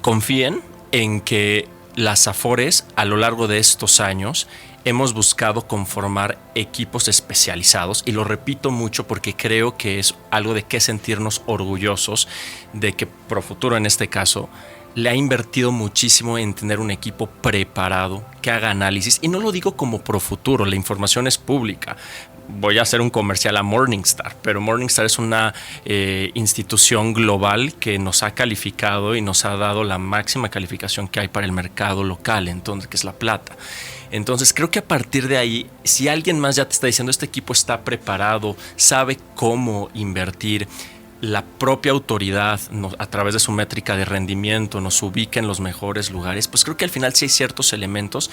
[SPEAKER 3] confíen en que las Afores a lo largo de estos años hemos buscado conformar equipos especializados, y lo repito mucho porque creo que es algo de qué sentirnos orgullosos de que Profuturo en este caso le ha invertido muchísimo en tener un equipo preparado que haga análisis, y no lo digo como Profuturo, la información es pública. Voy a hacer un comercial a Morningstar, pero Morningstar es una institución global que nos ha calificado y nos ha dado la máxima calificación que hay para el mercado local, entonces, que es la plata. Entonces creo que a partir de ahí, si alguien más ya te está diciendo este equipo está preparado, sabe cómo invertir, la propia autoridad a través de su métrica de rendimiento nos ubica en los mejores lugares, pues creo que al final sí hay ciertos elementos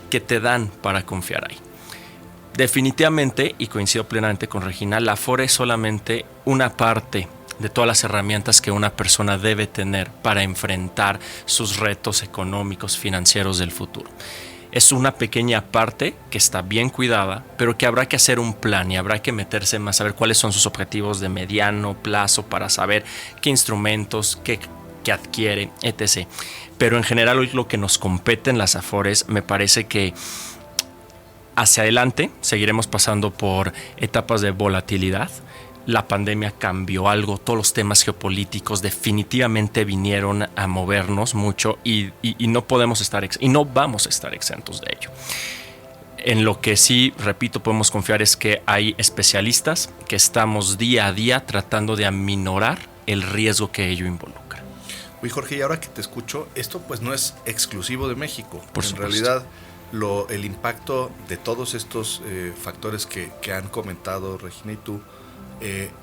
[SPEAKER 3] que te dan para confiar ahí. Definitivamente, y coincido plenamente con Regina, la Afore es solamente una parte de todas las herramientas que una persona debe tener para enfrentar sus retos económicos, financieros del futuro. Es una pequeña parte que está bien cuidada, pero que habrá que hacer un plan y habrá que meterse más a ver cuáles son sus objetivos de mediano plazo para saber qué instrumentos, qué adquiere, etc. Pero en general hoy lo que nos compete en las Afores, me parece que hacia adelante seguiremos pasando por etapas de volatilidad. La pandemia cambió algo, todos los temas geopolíticos definitivamente vinieron a movernos mucho y no podemos estar y no vamos a estar exentos de ello. En lo que sí, repito, podemos confiar es que hay especialistas que estamos día a día tratando de aminorar el riesgo que ello involucra.
[SPEAKER 1] Oye, Jorge, y ahora que te escucho, esto pues no es exclusivo de México.
[SPEAKER 3] Por
[SPEAKER 1] en
[SPEAKER 3] supuesto.
[SPEAKER 1] realidad, el impacto de todos estos factores que han comentado Regina y tú,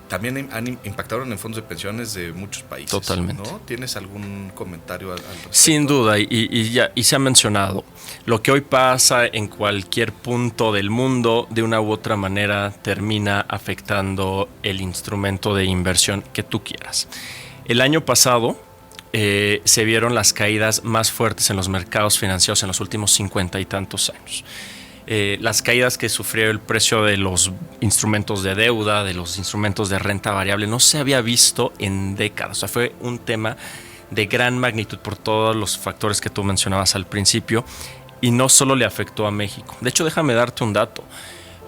[SPEAKER 1] también impactaron en fondos de pensiones de muchos países.
[SPEAKER 3] Totalmente.
[SPEAKER 1] ¿No? ¿Tienes algún comentario al respecto?
[SPEAKER 3] Sin duda, y se ha mencionado, lo que hoy pasa en cualquier punto del mundo, de una u otra manera, termina afectando el instrumento de inversión que tú quieras. El año pasado se vieron las caídas más fuertes en los mercados financieros en los últimos 50 y tantos años. Las caídas que sufrió el precio de los instrumentos de deuda, de los instrumentos de renta variable, no se había visto en décadas. O sea, fue un tema de gran magnitud por todos los factores que tú mencionabas al principio, y no solo le afectó a México. De hecho, déjame darte un dato.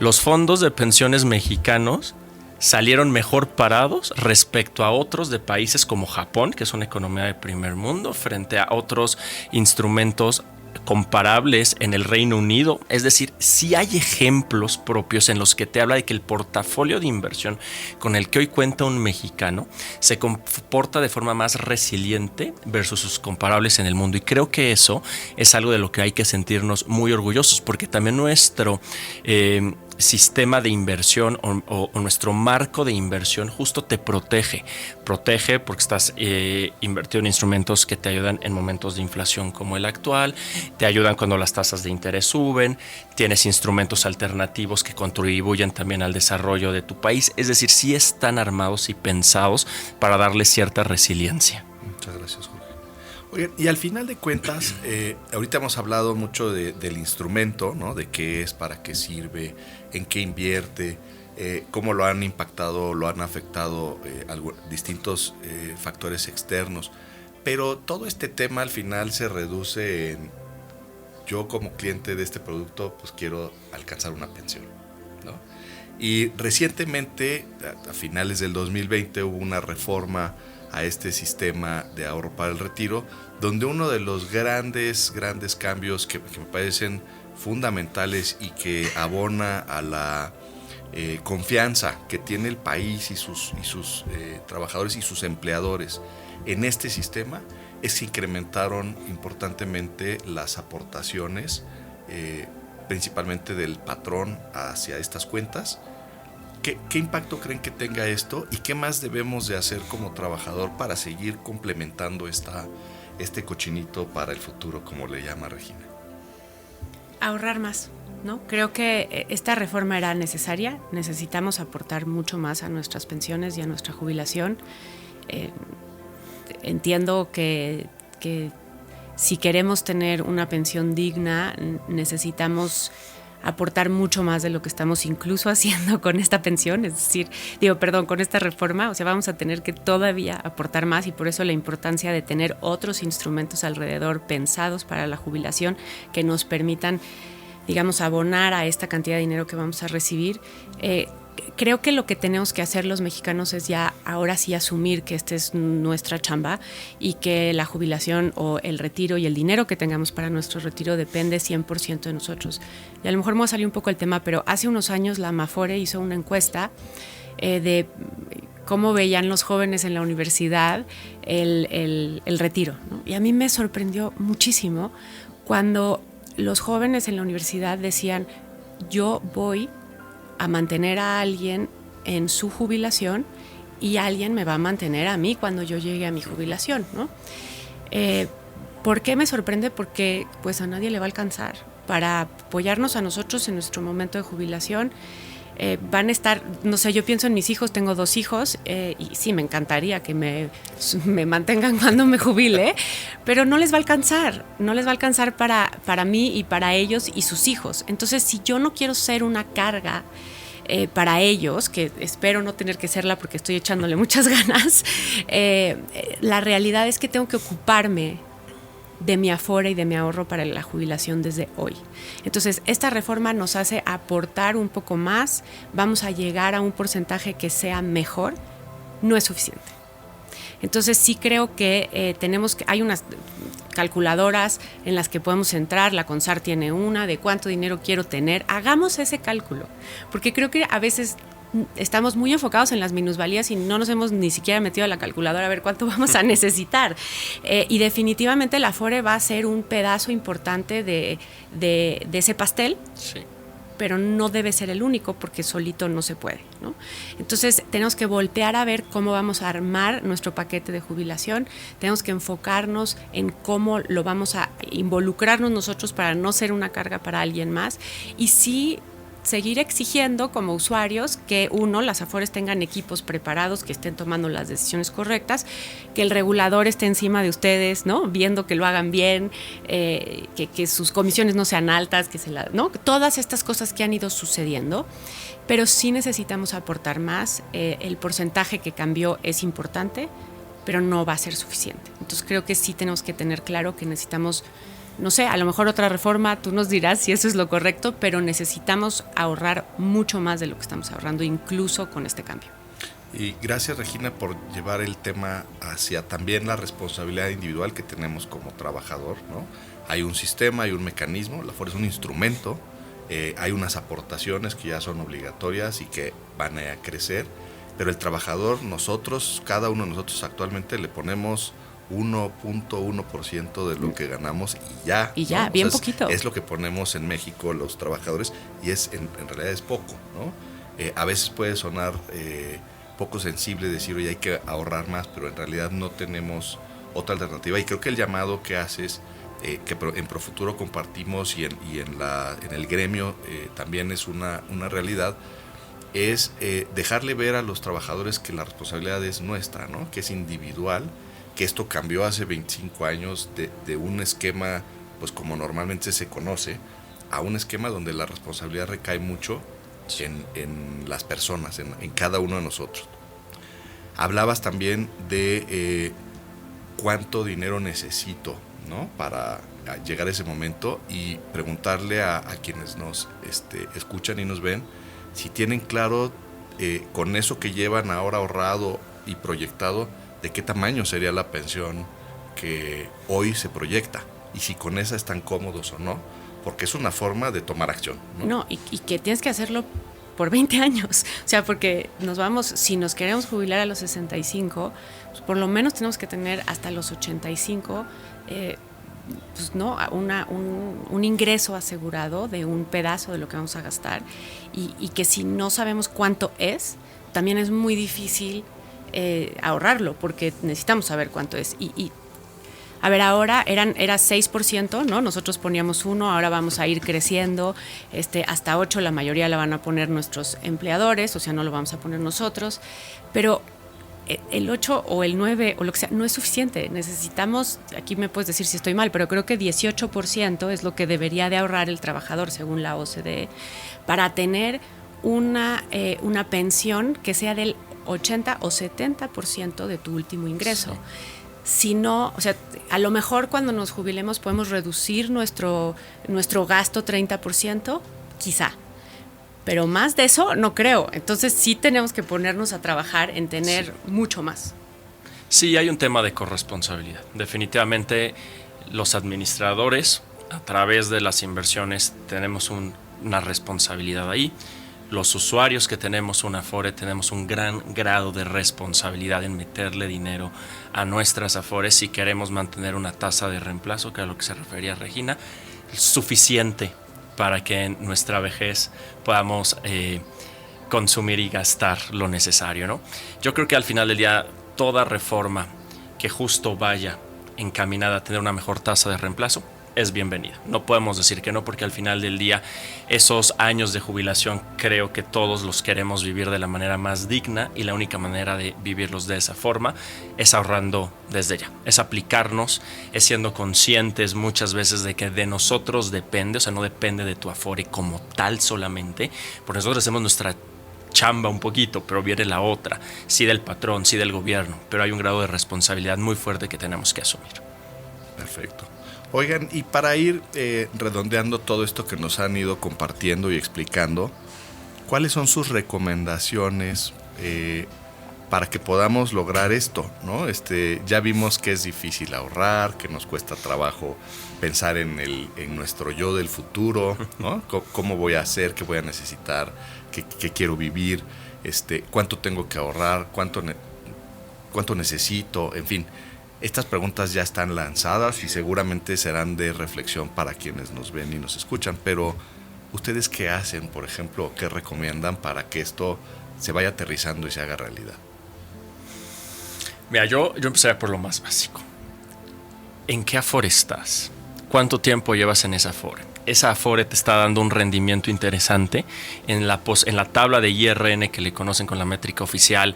[SPEAKER 3] Los fondos de pensiones mexicanos salieron mejor parados respecto a otros de países como Japón, que es una economía de primer mundo, frente a otros instrumentos comparables en el Reino Unido. Es decir, sí hay ejemplos propios en los que te habla de que el portafolio de inversión con el que hoy cuenta un mexicano se comporta de forma más resiliente versus sus comparables en el mundo, y creo que eso es algo de lo que hay que sentirnos muy orgullosos, porque también nuestro sistema de inversión o nuestro marco de inversión justo te protege porque estás invertido en instrumentos que te ayudan en momentos de inflación como el actual, te ayudan cuando las tasas de interés suben, tienes instrumentos alternativos que contribuyen también al desarrollo de tu país. Es decir, sí están armados y pensados para darle cierta resiliencia.
[SPEAKER 1] Muchas gracias, Jorge. Oigan, y al final de cuentas, ahorita hemos hablado mucho del instrumento, ¿no? De qué es, para qué sirve, en qué invierte, cómo lo han impactado, lo han afectado distintos factores externos. Pero todo este tema al final se reduce en: yo como cliente de este producto, pues quiero alcanzar una pensión, ¿no? Y recientemente, a finales del 2020, hubo una reforma a este sistema de ahorro para el retiro, donde uno de los grandes cambios que me parecen fundamentales y que abona a la confianza que tiene el país y sus trabajadores y sus empleadores en este sistema, es que incrementaron importantemente las aportaciones, principalmente del patrón hacia estas cuentas. ¿Qué impacto creen que tenga esto y qué más debemos de hacer como trabajador para seguir complementando este cochinito para el futuro, como le llama Regina?
[SPEAKER 2] Ahorrar más, ¿no? Creo que esta reforma era necesaria. Necesitamos aportar mucho más a nuestras pensiones y a nuestra jubilación. Entiendo que si queremos tener una pensión digna, necesitamos aportar mucho más de lo que estamos incluso haciendo con esta pensión, es decir, con esta reforma. O sea, vamos a tener que todavía aportar más, y por eso la importancia de tener otros instrumentos alrededor pensados para la jubilación que nos permitan, digamos, abonar a esta cantidad de dinero que vamos a recibir. Creo que lo que tenemos que hacer los mexicanos es ya ahora sí asumir que esta es nuestra chamba y que la jubilación o el retiro y el dinero que tengamos para nuestro retiro depende 100% de nosotros. Y a lo mejor me va a salir un poco el tema, pero hace unos años la Amafore hizo una encuesta de cómo veían los jóvenes en la universidad el retiro, ¿no? Y a mí me sorprendió muchísimo cuando los jóvenes en la universidad decían: yo voy a mantener a alguien en su jubilación y alguien me va a mantener a mí cuando yo llegue a mi jubilación, ¿no? ¿Por qué me sorprende? Porque pues a nadie le va a alcanzar para apoyarnos a nosotros en nuestro momento de jubilación. Van a estar, no sé, yo pienso en mis hijos, tengo 2 hijos, y sí, me encantaría que me mantengan cuando me jubile, pero no les va a alcanzar para mí y para ellos y sus hijos. Entonces, si yo no quiero ser una carga para ellos, que espero no tener que serla porque estoy echándole muchas ganas, la realidad es que tengo que ocuparme de mi afore y de mi ahorro para la jubilación desde hoy. Entonces, esta reforma nos hace aportar un poco más, vamos a llegar a un porcentaje que sea mejor, no es suficiente. Entonces, sí creo que hay unas calculadoras en las que podemos entrar, la CONSAR tiene una, de cuánto dinero quiero tener, hagamos ese cálculo, porque creo que a veces estamos muy enfocados en las minusvalías y no nos hemos ni siquiera metido a la calculadora a ver cuánto vamos a necesitar. Y definitivamente la Afore va a ser un pedazo importante de ese pastel. Sí. Pero no debe ser el único porque solito no se puede, ¿no? Entonces tenemos que voltear a ver cómo vamos a armar nuestro paquete de jubilación, tenemos que enfocarnos en cómo lo vamos a involucrarnos nosotros para no ser una carga para alguien más, y sí seguir exigiendo como usuarios que las Afores tengan equipos preparados, que estén tomando las decisiones correctas, que el regulador esté encima de ustedes, ¿no? Viendo que lo hagan bien, que sus comisiones no sean altas, ¿no? Todas estas cosas que han ido sucediendo, pero sí necesitamos aportar más. El porcentaje que cambió es importante, pero no va a ser suficiente. Entonces creo que sí tenemos que tener claro que necesitamos, no sé, a lo mejor otra reforma, tú nos dirás si eso es lo correcto, pero necesitamos ahorrar mucho más de lo que estamos ahorrando, incluso con este cambio.
[SPEAKER 1] Y gracias, Regina, por llevar el tema hacia también la responsabilidad individual que tenemos como trabajador, ¿no? Hay un sistema, hay un mecanismo, la Afore es un instrumento, hay unas aportaciones que ya son obligatorias y que van a crecer, pero el trabajador, nosotros, cada uno de nosotros actualmente le ponemos 1.1% de lo que ganamos y ya.
[SPEAKER 2] Y ya, ¿no? Bien poquito.
[SPEAKER 1] Es lo que ponemos en México los trabajadores y en realidad es poco, ¿no? A veces puede sonar poco sensible decir, oye, hay que ahorrar más, pero en realidad no tenemos otra alternativa. Y creo que el llamado que haces, que en Profuturo compartimos y en el gremio también es una realidad, es dejarle ver a los trabajadores que la responsabilidad es nuestra, ¿no? Que es individual, que esto cambió hace 25 años de un esquema, pues como normalmente se conoce, a un esquema donde la responsabilidad recae mucho en las personas, en cada uno de nosotros. Hablabas también de cuánto dinero necesito, ¿no? Para llegar a ese momento, y preguntarle a quienes nos escuchan y nos ven si tienen claro con eso que llevan ahora ahorrado y proyectado, de qué tamaño sería la pensión que hoy se proyecta y si con esa están cómodos o no, porque es una forma de tomar acción, ¿no?
[SPEAKER 2] No, y que tienes que hacerlo por 20 años, o sea, porque si nos queremos jubilar a los 65, pues por lo menos tenemos que tener hasta los 85, pues no, un ingreso asegurado de un pedazo de lo que vamos a gastar, y que si no sabemos cuánto es, también es muy difícil ahorrarlo, porque necesitamos saber cuánto es. Y a ver, ahora era 6%, ¿no? Nosotros poníamos 1, ahora vamos a ir creciendo hasta 8%, la mayoría la van a poner nuestros empleadores, o sea, no lo vamos a poner nosotros, pero el 8 o el 9 o lo que sea no es suficiente. Necesitamos, aquí me puedes decir si estoy mal, pero creo que 18% es lo que debería de ahorrar el trabajador según la OCDE para tener una pensión que sea del 80 o 70% de tu último ingreso. Sí. Si no, o sea, a lo mejor cuando nos jubilemos podemos reducir nuestro gasto 30%, quizá. Pero más de eso no creo. Entonces sí tenemos que ponernos a trabajar en tener mucho más.
[SPEAKER 3] Sí, hay un tema de corresponsabilidad. Definitivamente los administradores, a través de las inversiones, tenemos una responsabilidad ahí. Los usuarios que tenemos una Afore tenemos un gran grado de responsabilidad en meterle dinero a nuestras Afores si queremos mantener una tasa de reemplazo, que es a lo que se refería Regina, suficiente para que en nuestra vejez podamos consumir y gastar lo necesario, ¿no? Yo creo que al final del día toda reforma que justo vaya encaminada a tener una mejor tasa de reemplazo es bienvenida. No podemos decir que no, porque al final del día esos años de jubilación creo que todos los queremos vivir de la manera más digna, y la única manera de vivirlos de esa forma es ahorrando desde ya, es aplicarnos, es siendo conscientes muchas veces de que de nosotros depende, o sea, no depende de tu Afore como tal solamente, porque nosotros hacemos nuestra chamba un poquito, pero viene la otra, sí del patrón, sí del gobierno, pero hay un grado de responsabilidad muy fuerte que tenemos que asumir.
[SPEAKER 1] Perfecto. Oigan, y para ir redondeando todo esto que nos han ido compartiendo y explicando, ¿cuáles son sus recomendaciones para que podamos lograr esto, ¿no? Ya vimos que es difícil ahorrar, que nos cuesta trabajo pensar en nuestro yo del futuro, ¿no? ¿Cómo voy a hacer? ¿Qué voy a necesitar? ¿Qué quiero vivir? ¿Cuánto tengo que ahorrar? ¿Cuánto necesito? En fin. Estas preguntas ya están lanzadas y seguramente serán de reflexión para quienes nos ven y nos escuchan, pero ¿ustedes qué hacen, por ejemplo? ¿Qué recomiendan para que esto se vaya aterrizando y se haga realidad?
[SPEAKER 3] Mira, yo empezaría por lo más básico. ¿En qué Afore estás? ¿Cuánto tiempo llevas en esa Afore? Esa Afore te está dando un rendimiento interesante en la tabla de IRN que le conocen con la métrica oficial.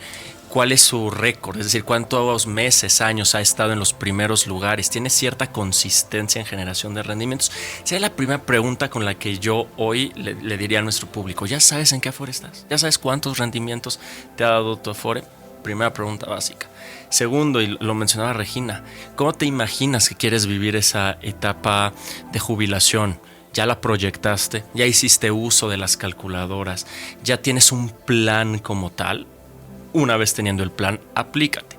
[SPEAKER 3] ¿Cuál es su récord? Es decir, ¿cuántos meses, años ha estado en los primeros lugares? ¿Tiene cierta consistencia en generación de rendimientos? Esa es la primera pregunta con la que yo hoy le diría a nuestro público. ¿Ya sabes en qué Afore estás? ¿Ya sabes cuántos rendimientos te ha dado tu Afore? Primera pregunta básica. Segundo, y lo mencionaba Regina, ¿cómo te imaginas que quieres vivir esa etapa de jubilación? ¿Ya la proyectaste? ¿Ya hiciste uso de las calculadoras? ¿Ya tienes un plan como tal? Una vez teniendo el plan, aplícate.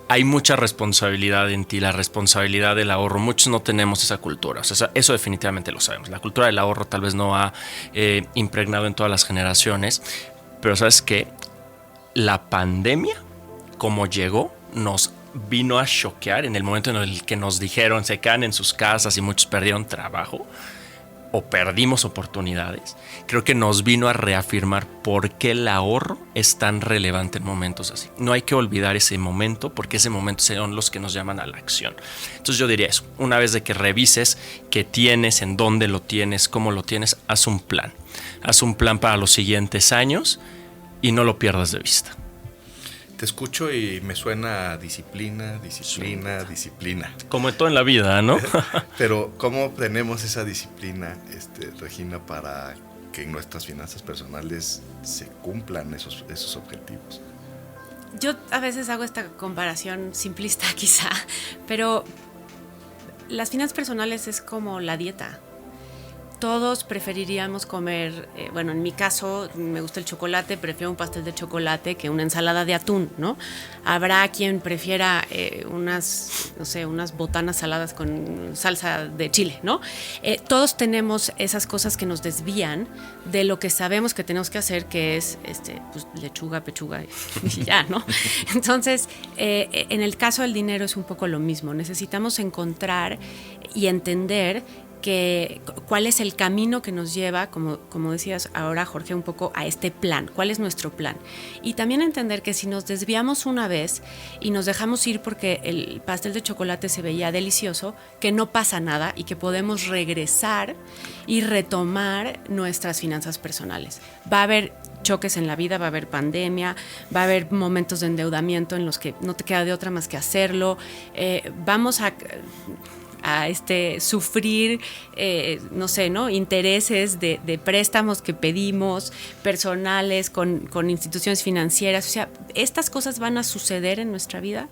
[SPEAKER 3] Hay mucha responsabilidad en ti, la responsabilidad del ahorro. Muchos no tenemos esa cultura, o sea, eso definitivamente lo sabemos. La cultura del ahorro tal vez no ha impregnado en todas las generaciones, pero ¿sabes qué? La pandemia, como llegó, nos vino a choquear en el momento en el que nos dijeron se quedan en sus casas y muchos perdieron trabajo o perdimos oportunidades. Creo que nos vino a reafirmar por qué el ahorro es tan relevante en momentos así. No hay que olvidar ese momento, porque ese momento son los que nos llaman a la acción. Entonces yo diría eso, una vez de que revises qué tienes, en dónde lo tienes, cómo lo tienes, haz un plan. Haz un plan para los siguientes años y no lo pierdas de vista.
[SPEAKER 1] Te escucho y me suena disciplina.
[SPEAKER 3] Como en todo en la vida, ¿no?
[SPEAKER 1] Pero ¿cómo tenemos esa disciplina, Regina, para que en nuestras finanzas personales se cumplan esos objetivos?
[SPEAKER 2] Yo a veces hago esta comparación simplista quizá, pero las finanzas personales es como la dieta. todos preferiríamos comer, bueno, en mi caso me gusta el chocolate, prefiero un pastel de chocolate que una ensalada de atún, ¿no? Habrá quien prefiera unas botanas saladas con salsa de chile, ¿no? Todos tenemos esas cosas que nos desvían de lo que sabemos que tenemos que hacer, que es pues, lechuga, pechuga y ya, ¿no? Entonces, en el caso del dinero es un poco lo mismo. Necesitamos encontrar y entender cuál es el camino que nos lleva, como decías ahora, Jorge, un poco a este plan. ¿Cuál es nuestro plan? Y también entender que si nos desviamos una vez y nos dejamos ir porque el pastel de chocolate se veía delicioso, que no pasa nada y que podemos regresar y retomar nuestras finanzas personales. Va a haber choques en la vida, va a haber pandemia, va a haber momentos de endeudamiento en los que no te queda de otra más que hacerlo. Vamos a sufrir, no sé, ¿no? Intereses de préstamos que pedimos, personales, con instituciones financieras. O sea, estas cosas van a suceder en nuestra vida,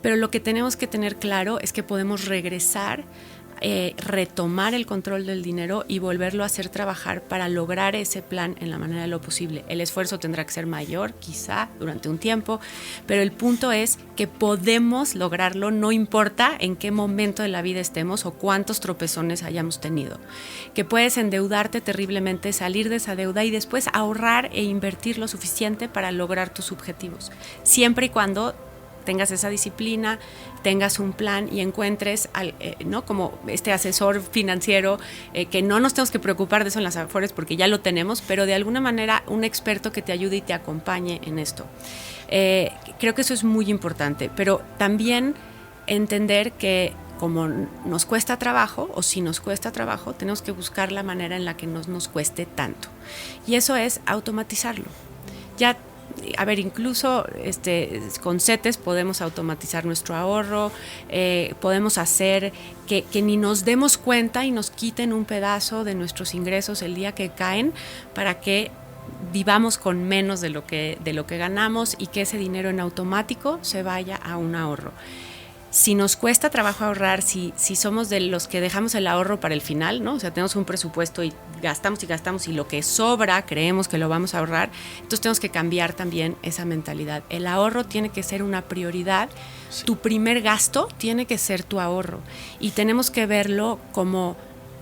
[SPEAKER 2] pero lo que tenemos que tener claro es que podemos regresar, retomar el control del dinero y volverlo a hacer trabajar para lograr ese plan en la manera de lo posible. El esfuerzo tendrá que ser mayor, quizá, durante un tiempo, pero el punto es que podemos lograrlo, no importa en qué momento de la vida estemos o cuántos tropezones hayamos tenido. Que puedes endeudarte terriblemente, salir de esa deuda y después ahorrar e invertir lo suficiente para lograr tus objetivos. Siempre y cuando tengas esa disciplina, tengas un plan y encuentres, ¿no? Como este asesor financiero, que no nos tenemos que preocupar de eso en las Afores porque ya lo tenemos, pero de alguna manera un experto que te ayude y te acompañe en esto. Creo que eso es muy importante, pero también entender que como nos cuesta trabajo, o si nos cuesta trabajo, tenemos que buscar la manera en la que no nos cueste tanto. Y eso es automatizarlo. Ya, a ver, incluso con CETES podemos automatizar nuestro ahorro, podemos hacer que ni nos demos cuenta y nos quiten un pedazo de nuestros ingresos el día que caen para que vivamos con menos de lo que ganamos y que ese dinero en automático se vaya a un ahorro. Si nos cuesta trabajo ahorrar, si somos de los que dejamos el ahorro para el final, ¿no? O sea, tenemos un presupuesto y gastamos y lo que sobra creemos que lo vamos a ahorrar, entonces tenemos que cambiar también esa mentalidad. El ahorro tiene que ser una prioridad. Sí. Tu primer gasto tiene que ser tu ahorro y tenemos que verlo como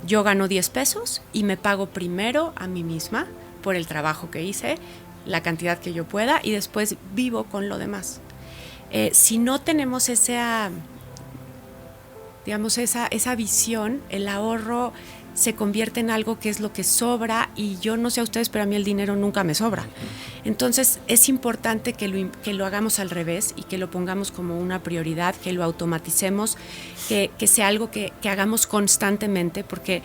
[SPEAKER 2] yo gano 10 pesos y me pago primero a mí misma por el trabajo que hice, la cantidad que yo pueda y después vivo con lo demás. Si no tenemos esa visión, el ahorro se convierte en algo que es lo que sobra y yo no sé a ustedes, pero a mí el dinero nunca me sobra. Entonces es importante que lo hagamos al revés y que lo pongamos como una prioridad, que lo automaticemos, que sea algo que hagamos constantemente, porque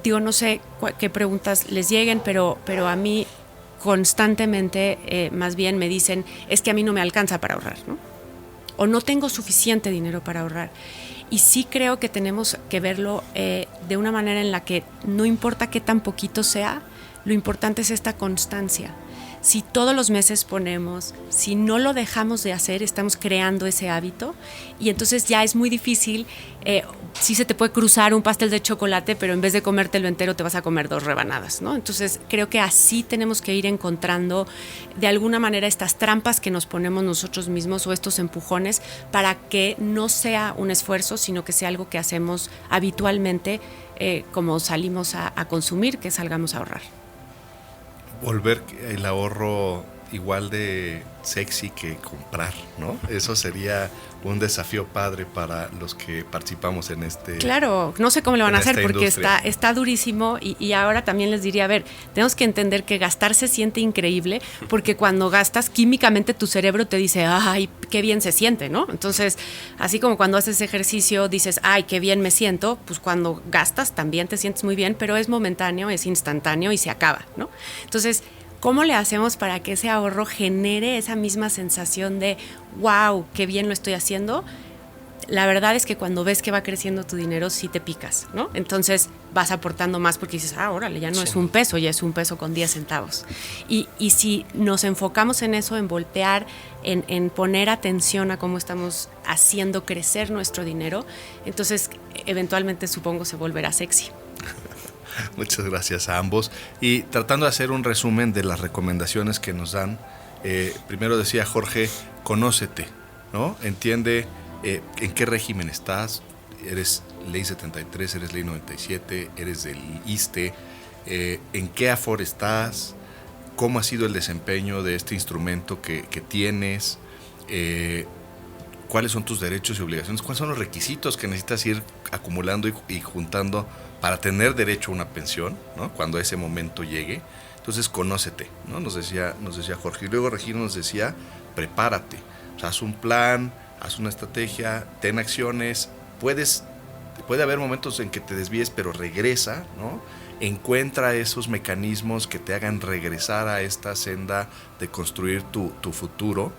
[SPEAKER 2] no sé qué preguntas les lleguen, pero a mí constantemente más bien me dicen, es que a mí no me alcanza para ahorrar, ¿no? O no tengo suficiente dinero para ahorrar. Y sí creo que tenemos que verlo de una manera en la que no importa qué tan poquito sea, lo importante es esta constancia. Si todos los meses ponemos, si no lo dejamos de hacer, estamos creando ese hábito y entonces ya es muy difícil. Sí se te puede cruzar un pastel de chocolate, pero en vez de comértelo entero te vas a comer 2 rebanadas, ¿no? Entonces creo que así tenemos que ir encontrando de alguna manera estas trampas que nos ponemos nosotros mismos o estos empujones para que no sea un esfuerzo, sino que sea algo que hacemos habitualmente, como salimos a consumir, que salgamos a ahorrar.
[SPEAKER 1] Volver el ahorro igual de sexy que comprar, ¿no? Eso sería un desafío padre para los que participamos en este.
[SPEAKER 2] Claro, no sé cómo lo van a hacer porque está durísimo y ahora también les diría, a ver, tenemos que entender que gastar se siente increíble porque cuando gastas químicamente tu cerebro te dice, ay, qué bien se siente, ¿no? Entonces, así como cuando haces ejercicio dices, ay, qué bien me siento, pues cuando gastas también te sientes muy bien, pero es momentáneo, es instantáneo y se acaba, ¿no? Entonces, ¿cómo le hacemos para que ese ahorro genere esa misma sensación de wow, qué bien lo estoy haciendo? La verdad es que cuando ves que va creciendo tu dinero, sí te picas, ¿no? Entonces vas aportando más porque dices, órale, ya no es un peso, ya es un peso con 10 centavos. Y si nos enfocamos en eso, en voltear, en poner atención a cómo estamos haciendo crecer nuestro dinero, entonces eventualmente supongo se volverá sexy.
[SPEAKER 1] Muchas gracias a ambos. Y tratando de hacer un resumen de las recomendaciones que nos dan, primero decía Jorge, conócete, ¿no? Entiende en qué régimen estás. Eres ley 73, eres ley 97, eres del ISSSTE, en qué Afore estás, cómo ha sido el desempeño de este instrumento que tienes, cuáles son tus derechos y obligaciones, cuáles son los requisitos que necesitas ir acumulando y juntando para tener derecho a una pensión, ¿no? Cuando ese momento llegue. Entonces, conócete, ¿no? Nos decía Jorge. Y luego Regina nos decía, prepárate. O sea, haz un plan, haz una estrategia, ten acciones. Puede haber momentos en que te desvíes, pero regresa, ¿no? Encuentra esos mecanismos que te hagan regresar a esta senda de construir tu futuro,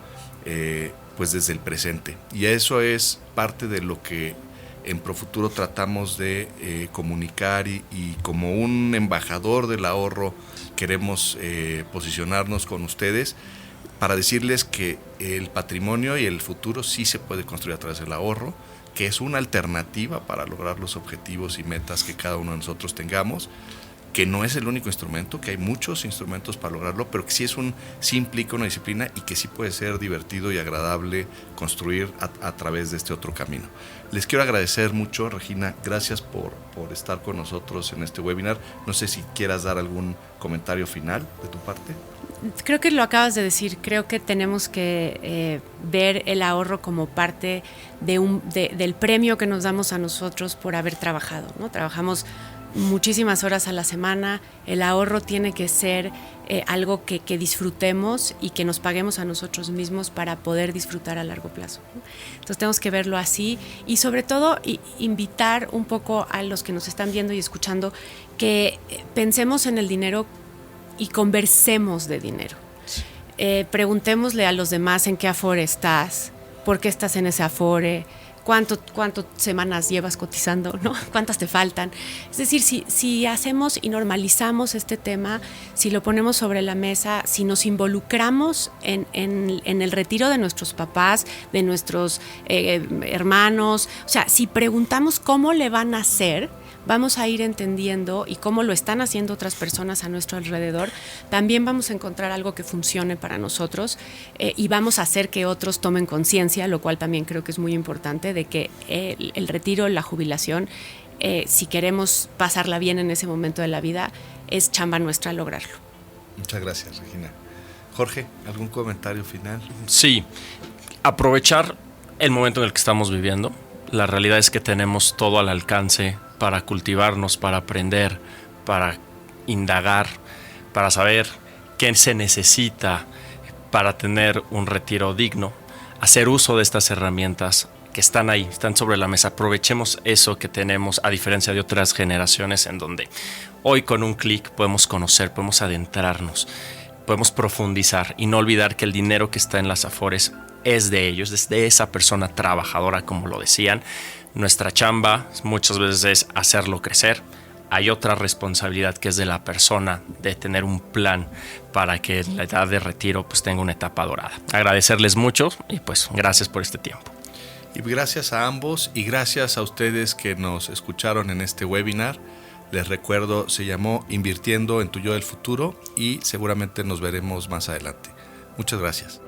[SPEAKER 1] pues desde el presente. Y eso es parte de lo que en Profuturo tratamos de comunicar y como un embajador del ahorro queremos posicionarnos con ustedes para decirles que el patrimonio y el futuro sí se puede construir a través del ahorro, que es una alternativa para lograr los objetivos y metas que cada uno de nosotros tengamos, que no es el único instrumento, que hay muchos instrumentos para lograrlo, pero que sí implica una disciplina y que sí puede ser divertido y agradable construir a través de este otro camino. Les quiero agradecer mucho, Regina, gracias por estar con nosotros en este webinar. No sé si quieras dar algún comentario final de tu parte.
[SPEAKER 2] Creo que lo acabas de decir, creo que tenemos que ver el ahorro como parte del premio que nos damos a nosotros por haber trabajado, ¿no? Trabajamos muchísimas horas a la semana, el ahorro tiene que ser algo que disfrutemos y que nos paguemos a nosotros mismos para poder disfrutar a largo plazo, ¿no? Entonces tenemos que verlo así y sobre todo invitar un poco a los que nos están viendo y escuchando que pensemos en el dinero y conversemos de dinero. Preguntémosle a los demás en qué Afore estás, por qué estás en ese Afore, cuántas semanas llevas cotizando, ¿no? ¿Cuántas te faltan? Es decir, si hacemos y normalizamos este tema, si lo ponemos sobre la mesa, si nos involucramos en el retiro de nuestros papás, de nuestros hermanos, o sea, si preguntamos cómo le van a hacer, vamos a ir entendiendo y cómo lo están haciendo otras personas a nuestro alrededor, también vamos a encontrar algo que funcione para nosotros y vamos a hacer que otros tomen conciencia, lo cual también creo que es muy importante, de que el retiro, la jubilación, si queremos pasarla bien en ese momento de la vida, es chamba nuestra lograrlo.
[SPEAKER 1] Muchas gracias, Regina. Jorge, ¿algún comentario final?
[SPEAKER 3] Sí, aprovechar el momento en el que estamos viviendo. La realidad es que tenemos todo al alcance para cultivarnos, para aprender, para indagar, para saber qué se necesita para tener un retiro digno, hacer uso de estas herramientas que están ahí, están sobre la mesa. Aprovechemos eso que tenemos, a diferencia de otras generaciones en donde hoy con un clic podemos conocer, podemos adentrarnos, podemos profundizar y no olvidar que el dinero que está en las Afores es de ellos, es de esa persona trabajadora, como lo decían. Nuestra chamba muchas veces es hacerlo crecer. Hay otra responsabilidad que es de la persona, de tener un plan para que la edad de retiro pues tenga una etapa dorada. Agradecerles mucho y pues gracias por este tiempo.
[SPEAKER 1] Y gracias a ambos y gracias a ustedes que nos escucharon en este webinar. Les recuerdo, se llamó Invirtiendo en tu yo del futuro y seguramente nos veremos más adelante. Muchas gracias.